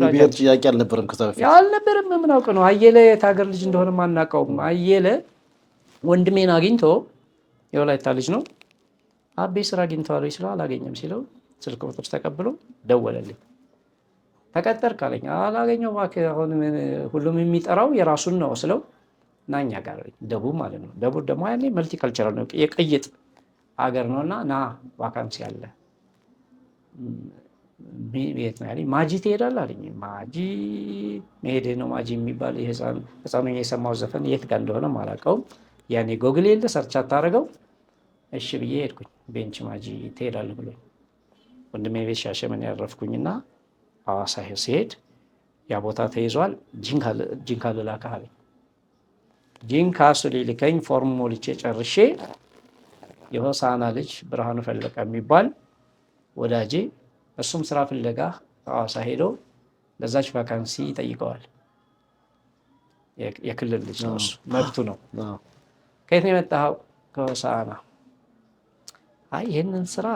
ብሔር ጥያቄ አልነበረም ከዛ በፊት አልነበረም። ምን አውቅ ነው። አየለ የት ሀገር ልጅ እንደሆነም አናውቀውም። አየለ ወንድሜን አግኝቶ የወላይታ ልጅ ነው። አቤ ስራ አግኝተዋል ሲለው አላገኘም ሲለው ስልክ ቁጥር ተቀብሎ ደወለልኝ። ተቀጠርክ አለኝ። አላገኘው እባክህ፣ አሁን ሁሉም የሚጠራው የራሱን ነው ስለው እና እኛ ጋር ደቡብ ማለት ነው። ደቡብ ደግሞ ያኔ መልቲካልቸራል ነው፣ የቅይጥ ሀገር ነው። እና ና ቫካንሲ አለ ቤት ነው ያለኝ። ማጂ ትሄዳለህ አለኝ። ማጂ መሄድ ነው። ማጂ የሚባል ህፃኑ የሰማው ዘፈን የት ጋር እንደሆነ አላውቀውም። ያኔ ጎግል የለ ሰርች አታደርገው። እሺ ብዬ ሄድኩኝ። ቤንች ማጂ ትሄዳለህ ብሎ ወንድሜ ቤት ሻሸመኔ ያረፍኩኝና ሐዋሳ ሲሄድ ያ ቦታ ተይዟል፣ ጂንካ ልላክህ አለኝ። ጂንካ እሱ ሊልከኝ ፎርም ሞልቼ ጨርሼ የሆሳና ልጅ ብርሃኑ ፈለቀ የሚባል ወዳጄ እሱም ስራ ፍለጋ ሐዋሳ ሄዶ ለዛች ቫካንሲ ይጠይቀዋል። የክልል ልጅ ነው እሱ፣ መብቱ ነው። ከየት ነው የመጣኸው? ከሆሳና። አይ ይህንን ስራ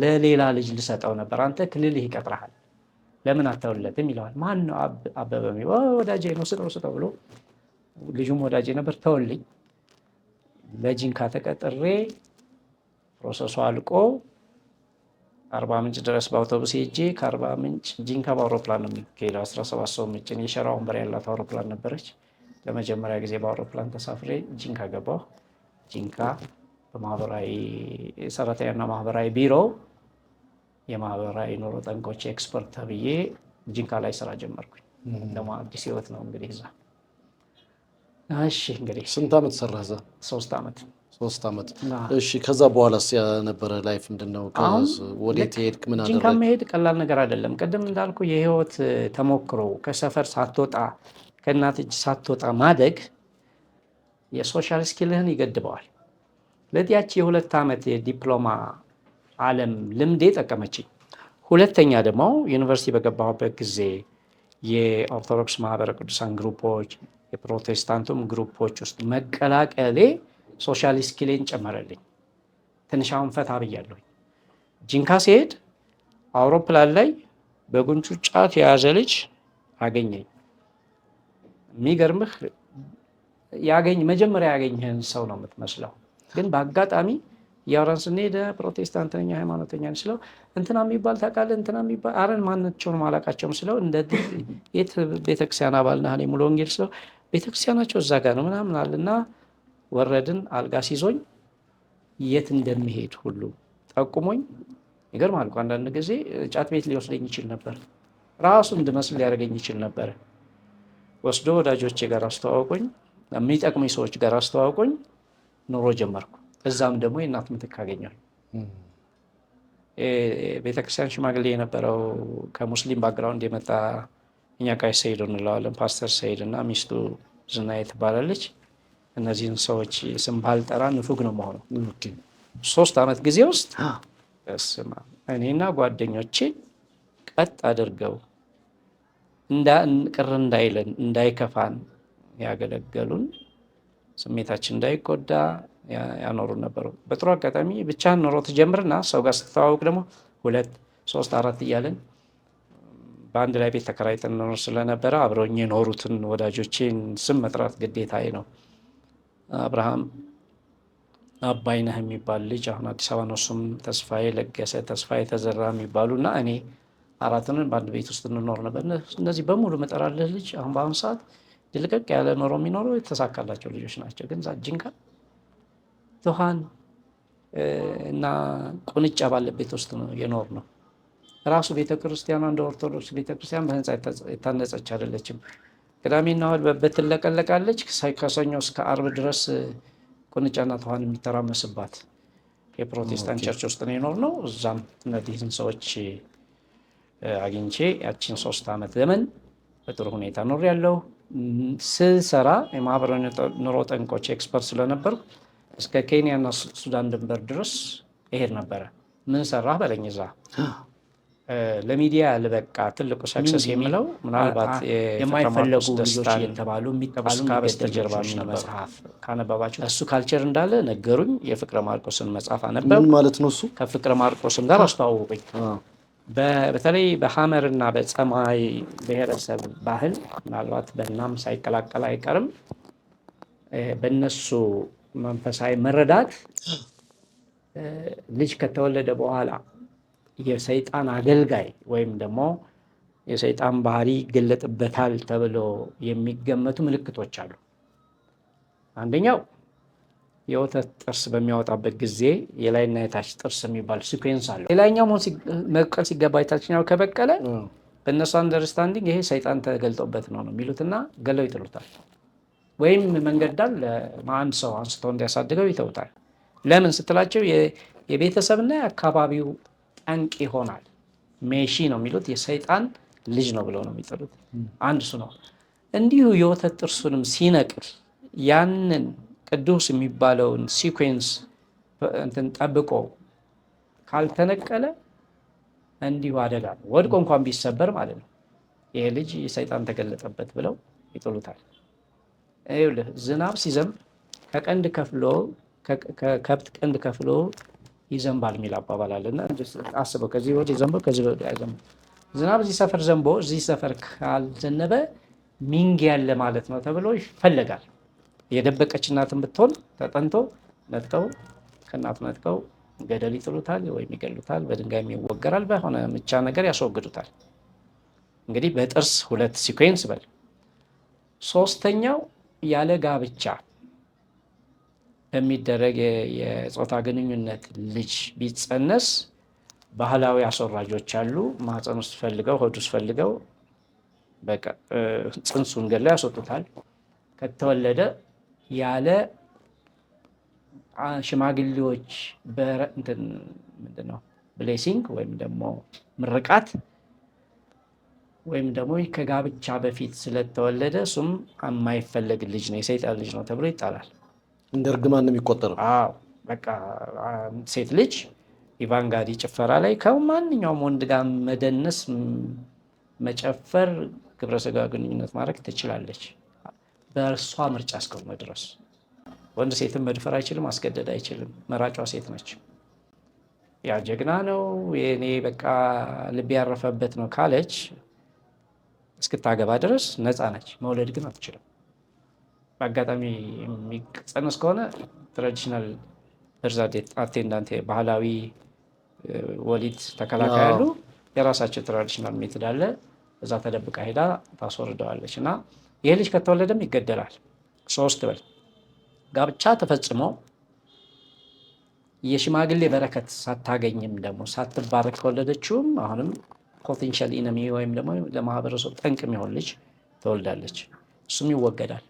ለሌላ ልጅ ልሰጠው ነበር፣ አንተ ክልልህ ይቀጥረሃል፣ ለምን አተውለትም ይለዋል። ማን ነው? አበበ ወዳጄ ነው፣ ስጠው ብሎ ልጁም ወዳጄ ነበር፣ ተወልኝ። ለጂንካ ተቀጥሬ ፕሮሰሱ አልቆ አርባ ምንጭ ድረስ በአውቶቡስ ሄጄ ከአርባ ምንጭ ጂንካ በአውሮፕላን ነው የሚካሄደው። 17 ሰው ምጭን የሸራ ወንበር ያላት አውሮፕላን ነበረች። ለመጀመሪያ ጊዜ በአውሮፕላን ተሳፍሬ ጂንካ ገባሁ። ጂንካ በማህበራዊ ሰራተኛና ማህበራዊ ቢሮ የማህበራዊ ኑሮ ጠንቆች ኤክስፐርት ተብዬ ጂንካ ላይ ስራ ጀመርኩኝ። ደግሞ አዲስ ህይወት ነው እንግዲህ እዛ። እሺ እንግዲህ ስንት ዓመት ሰራህ እዛ? 3 ዓመት። 3 ዓመት። እሺ ከዛ በኋላስ የነበረ ላይፍ ምንድነው? ወዴት ሄድክ? ምን አደረግክ? ጂንካ መሄድ ቀላል ነገር አይደለም። ቅድም እንዳልኩ የህይወት ተሞክሮ ከሰፈር ሳትወጣ ከእናት እጅ ሳትወጣ ማደግ የሶሻል ስኪልህን ይገድበዋል። ለዚያች የ2 ዓመት የዲፕሎማ ዓለም ልምዴ ጠቀመችኝ። ሁለተኛ ደግሞ ዩኒቨርሲቲ በገባሁበት ጊዜ የኦርቶዶክስ ማህበረ ቅዱሳን ግሩፖች፣ የፕሮቴስታንቱም ግሩፖች ውስጥ መቀላቀሌ ሶሻል ስኪሌን ጨመረልኝ። ትንሽ አሁን ፈታ ብያለሁኝ። ጂንካ ሲሄድ አውሮፕላን ላይ በጉንጩ ጫት የያዘ ልጅ አገኘኝ። የሚገርምህ መጀመሪያ ያገኘህን ሰው ነው የምትመስለው። ግን በአጋጣሚ እያወራን ስንሄድ ፕሮቴስታንት ነኝ ሃይማኖተኛ ስለው እንትና የሚባል ታውቃለህ? እንትና የሚባል አረን ማናቸውንም አላውቃቸውም ስለው እንደዚህ የት ቤተክርስቲያን አባል ነህ? ሙሉ ወንጌል ስለው ቤተክርስቲያናቸው እዛ ጋር ነው ምናምን አለና ወረድን። አልጋ ሲዞኝ የት እንደሚሄድ ሁሉ ጠቁሞኝ። ይገርማል እኮ አንዳንድ ጊዜ ጫት ቤት ሊወስደኝ ይችል ነበር፣ ራሱ እንድመስል ሊያደርገኝ ይችል ነበር። ወስዶ ወዳጆቼ ጋር አስተዋውቆኝ፣ የሚጠቅሙኝ ሰዎች ጋር አስተዋውቆኝ ኑሮ ጀመርኩ። እዛም ደግሞ የእናት ምትክ አገኘሁ። ቤተክርስቲያን ሽማግሌ የነበረው ከሙስሊም ባክግራውንድ የመጣ እኛ ቃይ ሰይድ እንለዋለን፣ ፓስተር ሰይድ እና ሚስቱ ዝናዬ ትባላለች። እነዚህን ሰዎች ስም ባልጠራ ንፉግ ነው መሆኑ። 3 ዓመት ጊዜ ውስጥ እኔና ጓደኞቼ ቀጥ አድርገው ቅር እንዳይለን እንዳይከፋን ያገለገሉን፣ ስሜታችን እንዳይጎዳ ያኖሩን ነበሩ። በጥሩ አጋጣሚ ብቻህን ኖሮ ትጀምርና ሰው ጋር ስትተዋወቅ ደግሞ 2፣ 3፣ 4 እያለን በአንድ ላይ ቤት ተከራይተን ኖር ስለነበረ አብረውኝ የኖሩትን ወዳጆቼን ስም መጥራት ግዴታዬ ነው። አብርሃም አባይነህ የሚባል ልጅ አሁን አዲስ አበባ ነው። እሱም ተስፋዬ ለገሰ፣ ተስፋዬ ተዘራ የሚባሉ እና እኔ 4 በአንድ ቤት ውስጥ እንኖር ነበር። እነዚህ በሙሉ መጠራለህ ልጅ አሁን በአሁኑ ሰዓት ድልቀቅ ያለ ኖሮ የሚኖሩ የተሳካላቸው ልጆች ናቸው። ግን ጂንካ ትኋን እና ቁንጫ ባለበት ውስጥ ነው የኖር ነው። ራሱ ቤተክርስቲያኗ እንደ ኦርቶዶክስ ቤተክርስቲያን በህንፃ የታነጸች አይደለችም። ቅዳሜና እሑድ በትለቀለቃለች። ከሰኞ እስከ አርብ ድረስ ቁንጫና ተዋን የሚተራመስባት የፕሮቴስታንት ቸርች ውስጥ ነው የኖርነው። እዛም እነዚህን ሰዎች አግኝቼ ያችን 3 ዓመት ዘመን በጥሩ ሁኔታ ኖር ያለው ስሰራ የማህበራዊ ኑሮ ጠንቆች ኤክስፐርት ስለነበርኩ እስከ ኬንያና ሱዳን ድንበር ድረስ ይሄድ ነበረ። ምን ሰራህ በለኝ እዛ ለሚዲያ ልበቃ ትልቁ ሰክሰስ የሚለው ምናልባት የማይፈለጉ ልጆች የተባሉ የሚጠባሉ በስተጀርባ የሚል መጽሐፍ ካነበባችሁ እሱ ካልቸር እንዳለ ነገሩኝ። የፍቅረ ማርቆስን መጽሐፍ አነበብኩ። ምን ማለት ነው እሱ? ከፍቅረ ማርቆስም ጋር አስተዋወቁኝ። በተለይ በሐመር እና በጸማይ ብሔረሰብ ባህል ምናልባት በእናም ሳይቀላቀል አይቀርም በእነሱ መንፈሳዊ መረዳት ልጅ ከተወለደ በኋላ የሰይጣን አገልጋይ ወይም ደግሞ የሰይጣን ባህሪ ይገለጥበታል ተብሎ የሚገመቱ ምልክቶች አሉ። አንደኛው የወተት ጥርስ በሚያወጣበት ጊዜ የላይና የታች ጥርስ የሚባል ሲኩዌንስ አለው። ሌላኛው መብቀል ሲገባ የታችኛው ከበቀለ በእነሱ አንደርስታንዲንግ ይሄ ሰይጣን ተገልጦበት ነው የሚሉትና ገለው ይጥሉታል። ወይም መንገድ ዳር ለአንድ ሰው አንስተው እንዲያሳድገው ይተውታል። ለምን ስትላቸው የቤተሰብና የአካባቢው ጠንቅ ይሆናል። ሜሺ ነው የሚሉት፣ የሰይጣን ልጅ ነው ብለው ነው የሚጥሉት። አንድ እሱ ነው። እንዲሁ የወተት ጥርሱንም ሲነቅል ያንን ቅዱስ የሚባለውን ሲኩዌንስ እንትን ጠብቆ ካልተነቀለ እንዲሁ አደጋ ነው። ወድቆ እንኳን ቢሰበር ማለት ነው ይሄ ልጅ የሰይጣን ተገለጠበት ብለው ይጥሉታል። ይኸውልህ ዝናብ ሲዘንብ ከቀንድ ከፍሎ ከከብት ቀንድ ከፍሎ ይዘንባል የሚል አባባል አለና አስበው፣ ከዚህ ወዲህ ዘንበው ከዚህ ወዲህ አይዘንበው። ዝናብ እዚህ ሰፈር ዘንቦ እዚህ ሰፈር ካልዘነበ ሚንግ ያለ ማለት ነው ተብሎ ይፈለጋል። የደበቀች እናትን ብትሆን ተጠንቶ ነጥቀው ከእናቱ ነጥቀው ገደል ይጥሉታል ወይም ይገሉታል፣ በድንጋይ ይወገራል፣ በሆነ ምቻ ነገር ያስወግዱታል። እንግዲህ በጥርስ 2 ሲኩዌንስ በል። ሶስተኛው ያለ ጋብቻ በሚደረግ የጾታ ግንኙነት ልጅ ቢጸነስ ባህላዊ አስወራጆች አሉ። ማህፀን ውስጥ ፈልገው ሆድ ውስጥ ፈልገው በቃ ጽንሱን ገለው ያስወጡታል። ከተወለደ ያለ ሽማግሌዎች ምንድነው ብሌሲንግ ወይም ደግሞ ምርቃት ወይም ደግሞ ከጋብቻ በፊት ስለተወለደ እሱም የማይፈለግ ልጅ ነው፣ የሰይጣን ልጅ ነው ተብሎ ይጣላል። እንደ እርግማን ነው የሚቆጠረው። አዎ በቃ ሴት ልጅ ኢቫንጋዲ ጭፈራ ላይ ከማንኛውም ወንድ ጋር መደነስ፣ መጨፈር፣ ግብረ ስጋ ግንኙነት ማድረግ ትችላለች በእርሷ ምርጫ እስከሆነ ድረስ። ወንድ ሴትን መድፈር አይችልም፣ ማስገደድ አይችልም። መራጯ ሴት ነች። ያ ጀግና ነው የኔ በቃ ልብ ያረፈበት ነው ካለች እስክታገባ ድረስ ነፃ ነች። መውለድ ግን አትችልም። በአጋጣሚ የሚጸነስ ከሆነ ትራዲሽናል በርዝ አቴንዳንት ባህላዊ ወሊድ ተከላካይ ያሉ የራሳቸው ትራዲሽናል ሜትድ አለ። እዛ ተደብቃ ሄዳ ታስወርደዋለች እና ይህ ልጅ ከተወለደም ይገደላል። 3 በል ጋብቻ ተፈጽሞ የሽማግሌ በረከት ሳታገኝም ደግሞ ሳትባረክ ከወለደችውም አሁንም ፖቴንሻል ኢነሚ ወይም ደግሞ ለማህበረሰቡ ጠንቅ የሚሆን ልጅ ትወልዳለች። እሱም ይወገዳል።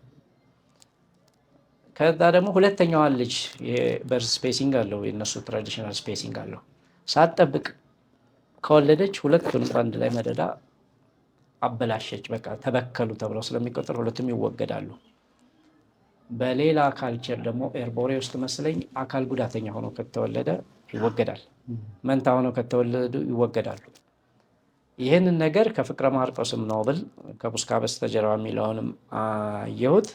ከዛ ደግሞ ሁለተኛዋን ልጅ የበርዝ ስፔሲንግ አለው፣ የነሱ ትራዲሽናል ስፔሲንግ አለው። ሳትጠብቅ ከወለደች ሁለቱን በአንድ ላይ መደዳ አበላሸች፣ በቃ ተበከሉ ተብለው ስለሚቆጠር ሁለቱም ይወገዳሉ። በሌላ ካልቸር ደግሞ ኤርቦሬ ውስጥ መስለኝ አካል ጉዳተኛ ሆኖ ከተወለደ ይወገዳል። መንታ ሆኖ ከተወለዱ ይወገዳሉ። ይህንን ነገር ከፍቅረ ማርቆስም ነው ብል ከቡስካ በስተጀርባ የሚለውንም አየሁት።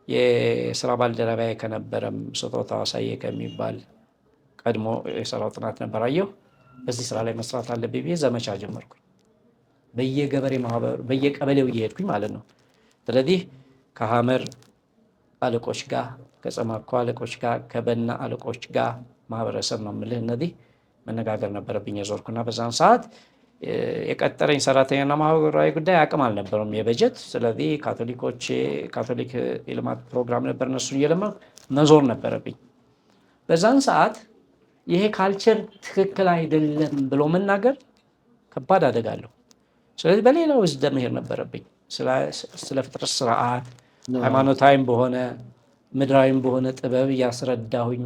የስራ ባልደረባዬ ከነበረም ስጦታው አሳየ ከሚባል ቀድሞ የሰራው ጥናት ነበር አየሁ። በዚህ ስራ ላይ መስራት አለብኝ ብዬ ዘመቻ ጀመርኩኝ። በየገበሬ ማህበር በየቀበሌው እየሄድኩኝ ማለት ነው። ስለዚህ ከሐመር አለቆች ጋር፣ ከጸማኮ አለቆች ጋር፣ ከበና አለቆች ጋር ማህበረሰብ ነው የምልህ እነዚህ መነጋገር ነበረብኝ የዞርኩና በዛን ሰዓት የቀጠረኝ ሰራተኛና ማህበራዊ ጉዳይ አቅም አልነበረም የበጀት። ስለዚህ ካቶሊክ የልማት ፕሮግራም ነበር፣ እነሱን እየለመንኩ መዞር ነበረብኝ። በዛን ሰዓት ይሄ ካልቸር ትክክል አይደለም ብሎ መናገር ከባድ አደጋ አለው። ስለዚህ በሌላው ውስጥ መሄድ ነበረብኝ። ስለ ፍጥረት ስርዓት ሃይማኖታዊም በሆነ ምድራዊም በሆነ ጥበብ እያስረዳሁኝ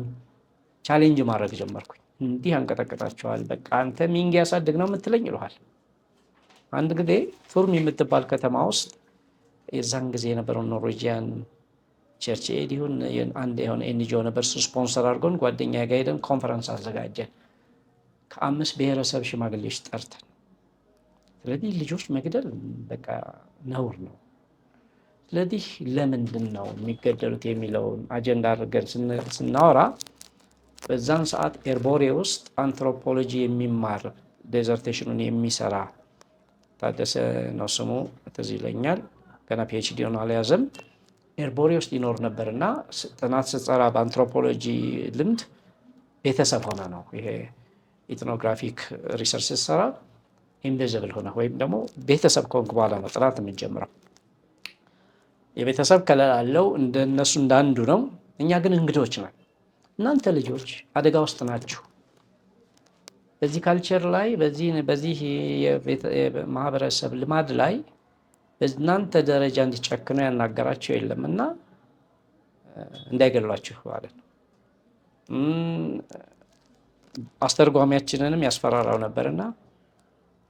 ቻሌንጅ ማድረግ ጀመርኩኝ። እንዲህ አንቀጠቅጣቸዋል። በቃ አንተ ሚንግ ያሳድግ ነው የምትለኝ ይለዋል። አንድ ጊዜ ቱርም የምትባል ከተማ ውስጥ የዛን ጊዜ የነበረው ኖርዌጂያን ቸርች ኤድ ይሁን አንድ የሆነ ኤንጂኦ ነበር፣ እሱ ስፖንሰር አድርጎን ጓደኛ ጋር ሄደን ኮንፈረንስ አዘጋጀን ከ5 ብሔረሰብ ሽማግሌዎች ጠርተን። ስለዚህ ልጆች መግደል በቃ ነውር ነው። ስለዚህ ለምንድን ነው የሚገደሉት የሚለውን አጀንዳ አድርገን ስናወራ በዛን ሰዓት ኤርቦሬ ውስጥ አንትሮፖሎጂ የሚማር ዴዘርቴሽኑን የሚሰራ ታደሰ ነው ስሙ፣ ትዝ ይለኛል። ገና ፒኤችዲ ሆኖ አልያዘም። ኤርቦሬ ውስጥ ይኖር ነበር እና ጥናት ስትሰራ በአንትሮፖሎጂ ልምድ ቤተሰብ ሆነ ነው ይሄ ኢትኖግራፊክ ሪሰርች ስትሰራ ኢንቪዚብል ሆነ ወይም ደግሞ ቤተሰብ ከሆንክ በኋላ ነው ጥናት የምንጀምረው። የቤተሰብ ከለላ አለው፣ እንደነሱ እንዳንዱ ነው። እኛ ግን እንግዶች ነን። እናንተ ልጆች አደጋ ውስጥ ናችሁ። በዚህ ካልቸር ላይ በዚህ የማህበረሰብ ልማድ ላይ በእናንተ ደረጃ እንዲጨክኑ ያናገራቸው የለም እና እንዳይገሏችሁ ማለት ነው። አስተርጓሚያችንንም ያስፈራራው ነበርና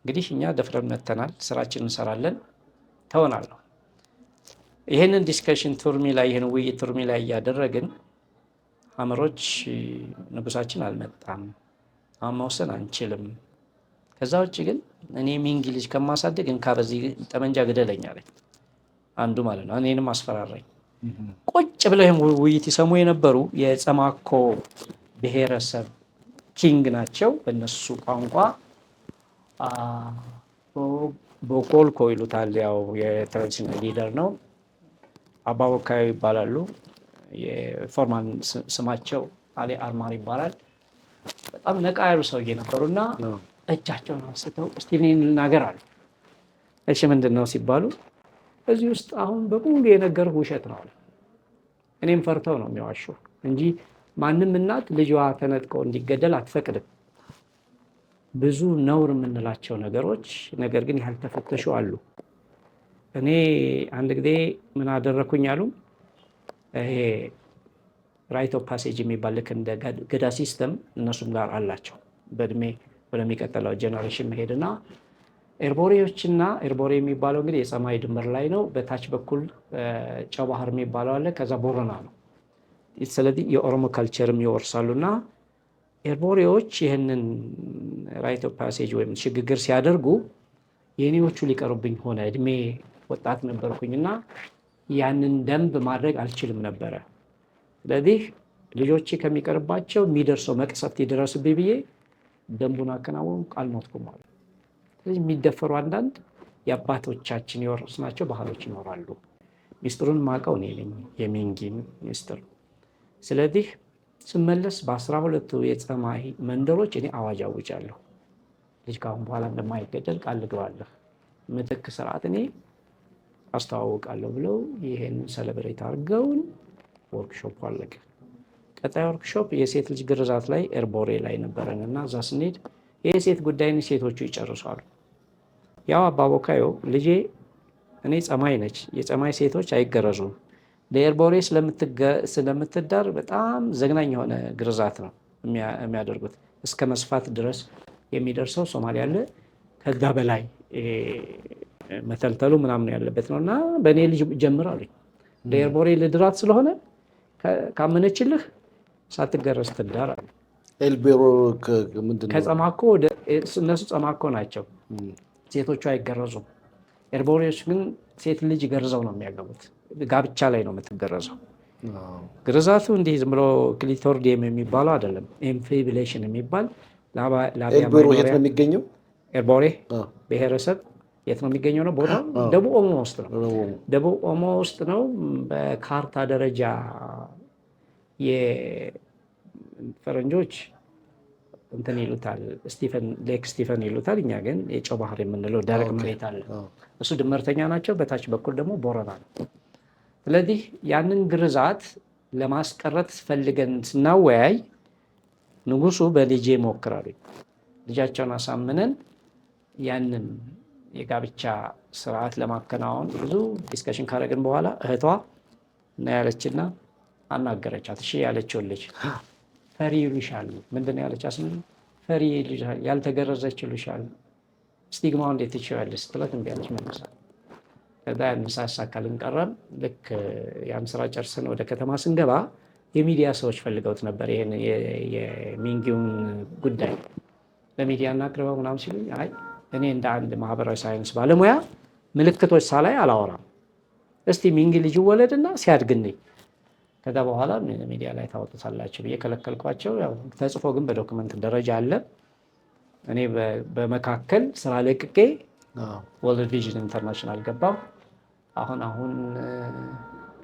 እንግዲህ እኛ ደፍረን መተናል፣ ስራችንን እንሰራለን፣ ተወናለሁ። ይህንን ዲስከሽን ቱርሚ ላይ ይህን ውይይት ቱርሚ ላይ እያደረግን ሐመሮች ንጉሳችን አልመጣም፣ አሁን መውሰን አንችልም። ከዛ ውጭ ግን እኔ ሚንጊ ልጅ ከማሳደግ እንካ በዚህ ጠመንጃ ግደለኝ አለኝ አንዱ ማለት ነው። እኔንም አስፈራራኝ። ቁጭ ብለው ይህን ውይይት ይሰሙ የነበሩ የጸማኮ ብሔረሰብ ኪንግ ናቸው። በእነሱ ቋንቋ ቦኮልኮ ይሉታል። ያው የትራዲሽናል ሊደር ነው። አባወካዩ ይባላሉ። የፎርማል ስማቸው አሊ አርማር ይባላል። በጣም ነቃ ያሉ ሰውዬ ነበሩና እጃቸውን አንስተው እስቲ እኔን ልናገር አሉ። እሺ ምንድን ነው ሲባሉ እዚህ ውስጥ አሁን በሙሉ የነገርህ ውሸት ነው አለ። እኔም ፈርተው ነው የሚዋሹ እንጂ ማንም እናት ልጇ ተነጥቆ እንዲገደል አትፈቅድም። ብዙ ነውር የምንላቸው ነገሮች ነገር ግን ያልተፈተሹ አሉ። እኔ አንድ ጊዜ ምን አደረኩኝ አሉ። ይሄ ራይት ኦፍ ፓሴጅ የሚባል ልክ እንደ ገዳ ሲስተም እነሱም ጋር አላቸው። በእድሜ ወደሚቀጥለው ጀነሬሽን መሄድና ኤርቦሬዎችና ኤርቦሬ የሚባለው እንግዲህ የሰማይ ድንበር ላይ ነው። በታች በኩል ጨው ባህር የሚባለው አለ። ከዛ ቦረና ነው። ስለዚህ የኦሮሞ ካልቸርም ይወርሳሉና ኤርቦሬዎች ይህንን ራይት ኦፍ ፓሴጅ ወይም ሽግግር ሲያደርጉ የኔዎቹ ሊቀሩብኝ ሆነ። እድሜ ወጣት ነበርኩኝና ያንን ደንብ ማድረግ አልችልም ነበረ። ስለዚህ ልጆቼ ከሚቀርባቸው የሚደርሰው መቅሰፍት ይደረስብኝ ብዬ ደንቡን አከናወኑ። አልሞትኩም ማለት። ስለዚህ የሚደፈሩ አንዳንድ የአባቶቻችን የወረስናቸው ባህሎች ይኖራሉ። ሚስጥሩን ማቀው እኔ ነኝ፣ የሚንጊን ሚስጥር። ስለዚህ ስመለስ በ12ቱ የጸማይ መንደሮች እኔ አዋጅ አውጃለሁ። ልጅ ካሁን በኋላ እንደማይገደል ቃል ልገባለሁ። ምትክ ስርዓት እኔ አስተዋውቃለሁ ብለው ይሄን ሰለብሬት አድርገውን ወርክሾፕ አለቀ። ቀጣይ ወርክሾፕ የሴት ልጅ ግርዛት ላይ ኤርቦሬ ላይ ነበረን እና እዛ ስንሄድ የሴት ጉዳይን ሴቶቹ ይጨርሳሉ። ያው አባቦካዮ ልጄ እኔ ጸማይ ነች፣ የጸማይ ሴቶች አይገረዙም። ለኤርቦሬ ስለምትዳር በጣም ዘግናኝ የሆነ ግርዛት ነው የሚያደርጉት። እስከ መስፋት ድረስ የሚደርሰው ሶማሊያ አለ። ከዛ በላይ መተልተሉ ምናምን ያለበት ነው እና በእኔ ልጅ ጀምር አሉኝ። ለኤርቦሬ ልድራት ስለሆነ ካመነችልህ ሳትገረዝ ትዳር አሉ። ኤልቤሮ ምንድን ነው? ከጸማኮ እነሱ ጸማኮ ናቸው፣ ሴቶቹ አይገረዙም። ኤርቦሬዎች ግን ሴት ልጅ ገርዘው ነው የሚያገቡት። ጋብቻ ላይ ነው የምትገረዘው። ግርዛቱ እንዲህ ዝም ብሎ ክሊቶሪዲየም የሚባለው አይደለም። ኢንፊብሌሽን የሚባል ኤልቤሮ የት ነው የሚገኘው? ኤርቦሬ ብሔረሰብ የት ነው የሚገኘው? ነው ቦታው ደቡብ ኦሞ ውስጥ ነው። ደቡብ ኦሞ ውስጥ ነው። በካርታ ደረጃ የፈረንጆች እንትን ይሉታል፣ ሌክ ስቲፈን ይሉታል። እኛ ግን የጨው ባህር የምንለው ደረቅ መሬት አለ። እሱ ድመርተኛ ናቸው። በታች በኩል ደግሞ ቦረና ነው። ስለዚህ ያንን ግርዛት ለማስቀረት ፈልገን ስናወያይ ንጉሱ በልጄ ሞክራሉ። ልጃቸውን አሳምነን ያንን የጋብቻ ስርዓት ለማከናወን ብዙ ዲስከሽን ካደረግን በኋላ እህቷ እና ያለችና አናገረቻት። እሺ ያለችው ልጅ ፈሪ ይሉሻል። ምንድን ነው ያለቻት? ፈሪ ይሉሻል፣ ያልተገረዘች ይሉሻል፣ ስቲግማው እንዴት ትችያለሽ ስትላት እምቢ አለች መልሳ። ከዛ ያን ሳያሳካልን ቀረን። ልክ ያን ስራ ጨርስን ወደ ከተማ ስንገባ የሚዲያ ሰዎች ፈልገውት ነበር ይሄን የሚንጊውን ጉዳይ ለሚዲያ እናቅርበው ምናምን ሲሉ አይ እኔ እንደ አንድ ማህበራዊ ሳይንስ ባለሙያ ምልክቶች ሳላይ አላወራም፣ እስቲ ሚንጊ ልጅ ይወለድና ሲያድግልኝ ከዛ በኋላ ሚዲያ ላይ ታወጡታላችሁ ብዬ ከለከልኳቸው። ያው ተጽፎ ግን በዶክመንት ደረጃ አለ። እኔ በመካከል ስራ ለቅቄ ወርልድ ቪዥን ኢንተርናሽናል ገባሁ። አሁን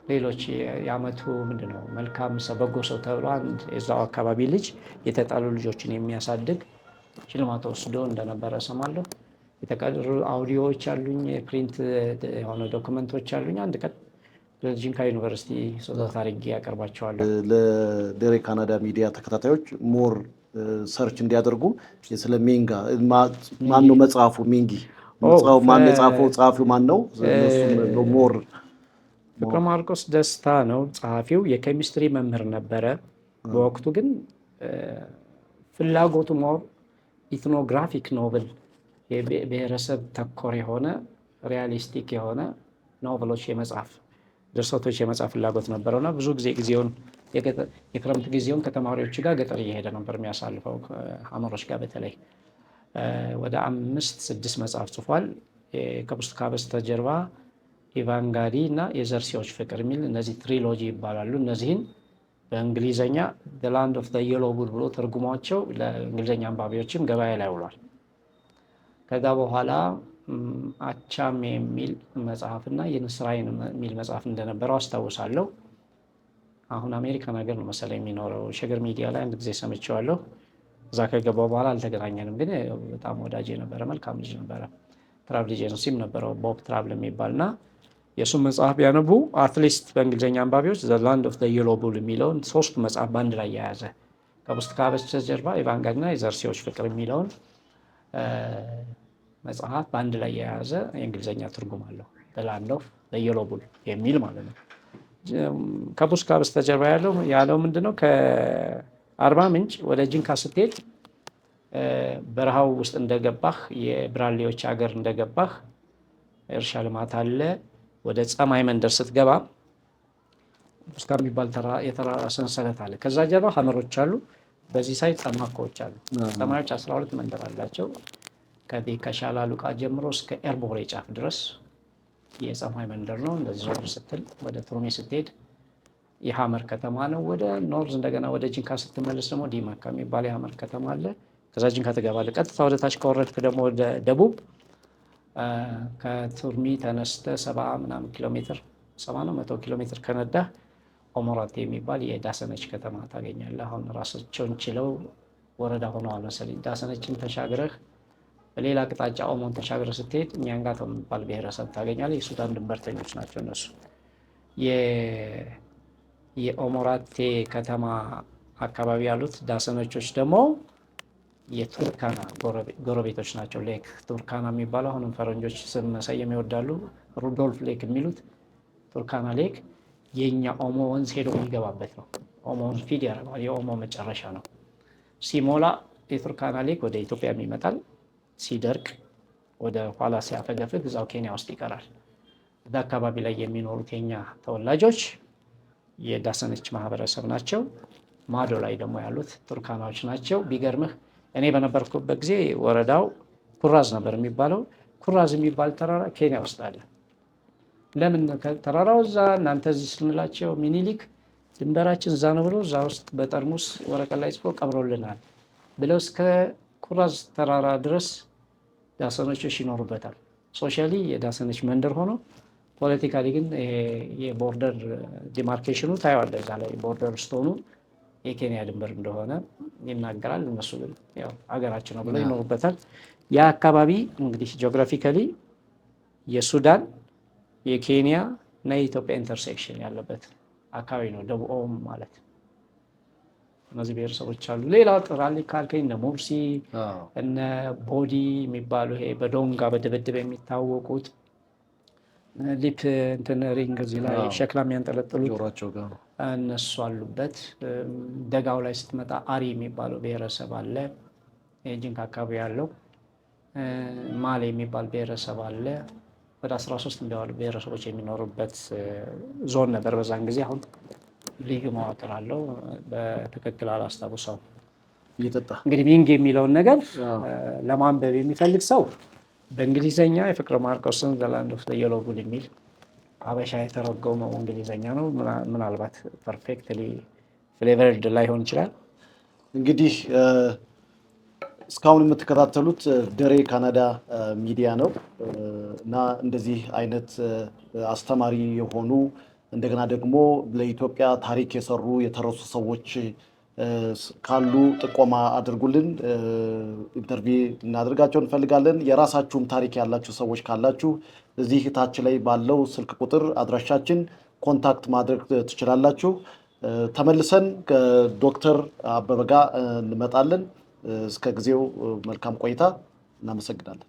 ሌሎች የአመቱ ምንድነው መልካም ሰው በጎ ሰው ተብሎ አንድ የዛው አካባቢ ልጅ የተጣሉ ልጆችን የሚያሳድግ ሽልማት ወስዶ እንደነበረ ሰማለሁ። የተቀሩ አውዲዮዎች አሉኝ፣ የፕሪንት የሆነ ዶክመንቶች አሉኝ። አንድ ቀን ለጂንካ ዩኒቨርሲቲ ስጦታ አድርጌ ያቀርባቸዋለሁ። ለደሬ ካናዳ ሚዲያ ተከታታዮች ሞር ሰርች እንዲያደርጉ ስለ ሚንጋ ማን ነው መጽሐፉ ሚንጊ ማን የጻፈው ጸሐፊው ማን ነው? ሞር ፍቅረ ማርቆስ ደስታ ነው ጸሐፊው። የኬሚስትሪ መምህር ነበረ በወቅቱ። ግን ፍላጎቱ ሞር ኢትኖግራፊክ ኖቨል የብሔረሰብ ተኮር የሆነ ሪያሊስቲክ የሆነ ኖቨሎች የመጽሐፍ ድርሰቶች የመጽሐፍ ፍላጎት ነበረውና ብዙ ጊዜውን የክረምት ጊዜውን ከተማሪዎች ጋር ገጠር እየሄደ ነበር የሚያሳልፈው። ሀመሮች ጋር በተለይ ወደ 5-6 መጽሐፍ ጽፏል። ከብስቱካ በስተጀርባ፣ ኢቫንጋዲ እና የዘርሲዎች ፍቅር የሚል እነዚህ ትሪሎጂ ይባላሉ። እነዚህን በእንግሊዘኛ the land of the yellow bull ብሎ ተርጉሟቸው ለእንግሊዘኛ አንባቢዎችም ገበያ ላይ ውሏል። ከዛ በኋላ አቻም የሚል መጽሐፍና የንስራይን የሚል መጽሐፍ እንደነበረው አስታውሳለሁ። አሁን አሜሪካን ሀገር ነው መሰለኝ የሚኖረው። ሸገር ሚዲያ ላይ አንድ ጊዜ ሰምቼዋለሁ። እዛ ከገባው በኋላ አልተገናኘንም፣ ግን በጣም ወዳጅ ነበረ፣ መልካም ልጅ ነበረ። ትራቭል ኤጀንሲም ነበረው ቦብ ትራቭል የሚባልና የእሱም መጽሐፍ ቢያነቡ አትሊስት በእንግሊዝኛ አንባቢዎች ዘ ላንድ ኦፍ ዘ የሎ ቡል የሚለውን 3 መጽሐፍ በአንድ ላይ የያዘ ከብስቱካ በስተጀርባ ኢቫንጋዲና የዘርሲዎች ፍቅር የሚለውን መጽሐፍ በአንድ ላይ የያዘ የእንግሊዝኛ ትርጉም አለው። ዘ ላንድ ኦፍ ዘ የሎ ቡል የሚል ማለት ነው። ከብስቱካ በስተጀርባ ያለው ምንድነው? ከአርባ ምንጭ ወደ ጂንካ ስትሄድ በረሃው ውስጥ እንደገባህ የብራሌዎች ሀገር እንደገባህ እርሻ ልማት አለ። ወደ ጸማይ መንደር ስትገባ ብስቱካ የሚባል የተራራ ሰንሰለት አለ። ከዛ ጀርባ ሀመሮች አሉ። በዚህ ሳይት ጸማኮዎች አሉ። ጸማዮች 12 መንደር አላቸው። ከዚህ ከሻላ ሉቃ ጀምሮ እስከ ኤርቦሬ ጫፍ ድረስ የጸማይ መንደር ነው። እንደዚህ ዞር ስትል ወደ ቱርሜ ስትሄድ የሀመር ከተማ ነው። ወደ ኖርዝ እንደገና ወደ ጂንካ ስትመለስ ደግሞ ዲማካ የሚባል የሀመር ከተማ አለ። ከዛ ጂንካ ትገባለህ። ቀጥታ ወደ ታች ከወረድክ ደግሞ ወደ ደቡብ ከቱርሚ ተነስተ 70 ምናምን ኪሎ ሜትር 70 ነው 100 ኪሎ ሜትር ከነዳህ ኦሞራቴ የሚባል የዳሰነች ከተማ ታገኛለህ። አሁን ራሳቸውን ችለው ወረዳ ሆነዋል መሰለኝ። ዳሰነችን ተሻግረህ በሌላ አቅጣጫ ኦሞን ተሻግረህ ስትሄድ ኛንጋቶ የሚባል ብሔረሰብ ታገኛለህ። የሱዳን ድንበርተኞች ናቸው እነሱ። የኦሞራቴ ከተማ አካባቢ ያሉት ዳሰነቾች ደግሞ የቱርካና ጎረቤቶች ናቸው። ሌክ ቱርካና የሚባለው አሁንም ፈረንጆች ስም መሰየም ይወዳሉ። ሩዶልፍ ሌክ የሚሉት ቱርካና ሌክ የኛ ኦሞ ወንዝ ሄዶ የሚገባበት ነው። ኦሞ ወንዝ ፊድ ያደርገዋል። የኦሞ መጨረሻ ነው። ሲሞላ የቱርካና ሌክ ወደ ኢትዮጵያ ይመጣል። ሲደርቅ ወደ ኋላ ሲያፈገፍግ እዛው ኬንያ ውስጥ ይቀራል። እዛ አካባቢ ላይ የሚኖሩት የኛ ተወላጆች የዳሰነች ማህበረሰብ ናቸው። ማዶ ላይ ደግሞ ያሉት ቱርካናዎች ናቸው። ቢገርምህ እኔ በነበርኩበት ጊዜ ወረዳው ኩራዝ ነበር የሚባለው። ኩራዝ የሚባል ተራራ ኬንያ ውስጥ አለ። ለምን ተራራው እዛ እናንተ እዚህ ስንላቸው ሚኒሊክ ድንበራችን እዛ ነው ብሎ እዛ ውስጥ በጠርሙስ ወረቀት ላይ ጽፎ ቀብሮልናል ብለው እስከ ኩራዝ ተራራ ድረስ ዳሰነቾች ይኖሩበታል። ሶሻሊ የዳሰነች መንደር ሆኖ ፖለቲካሊ ግን የቦርደር ዲማርኬሽኑ ታየዋለህ። እዛ ላይ ቦርደር ስትሆኑ የኬንያ ድንበር እንደሆነ ይናገራል። እነሱ ግን ያው ሀገራችን ነው ብለው ይኖሩበታል። ያ አካባቢ እንግዲህ ጂኦግራፊካሊ የሱዳን የኬንያ እና የኢትዮጵያ ኢንተርሴክሽን ያለበት አካባቢ ነው። ደቡብ ኦም ማለት እነዚህ ብሔረሰቦች አሉ። ሌላ ጥራልኝ ካልከኝ እነ ሙርሲ እነ ቦዲ የሚባሉ ይሄ በዶንጋ በድብድብ የሚታወቁት ሊፕ እንትን ሪንግ እዚህ ላይ ሸክላ የሚያንጠለጥሉት እነሱ አሉበት። ደጋው ላይ ስትመጣ አሪ የሚባለው ብሔረሰብ አለ። ጂንካ አካባቢ ያለው ማሌ የሚባል ብሔረሰብ አለ። ወደ 13 እንዲያሉ ብሔረሰቦች የሚኖሩበት ዞን ነበር በዛን ጊዜ። አሁን ልዩ መዋቅር አለው። በትክክል አላስታውሰው። እንግዲህ ሚንግ የሚለውን ነገር ለማንበብ የሚፈልግ ሰው በእንግሊዘኛ የፍቅረ ማርቆስን ዘ ላንድ ኦፍ ዘ የሎ ቡል የሚል ሀበሻ የተረጎመው እንግሊዘኛ ነው። ምናልባት ፐርፌክትሊ ፍሌቨርድ ላይሆን ይችላል። እንግዲህ እስካሁን የምትከታተሉት ደሬ ካናዳ ሚዲያ ነው እና እንደዚህ አይነት አስተማሪ የሆኑ እንደገና ደግሞ ለኢትዮጵያ ታሪክ የሰሩ የተረሱ ሰዎች ካሉ ጥቆማ አድርጉልን። ኢንተርቪው እናደርጋቸው እንፈልጋለን። የራሳችሁም ታሪክ ያላችሁ ሰዎች ካላችሁ እዚህ ታች ላይ ባለው ስልክ ቁጥር አድራሻችን ኮንታክት ማድረግ ትችላላችሁ። ተመልሰን ከዶክተር አበበ ጋር እንመጣለን። እስከ ጊዜው መልካም ቆይታ። እናመሰግናለን።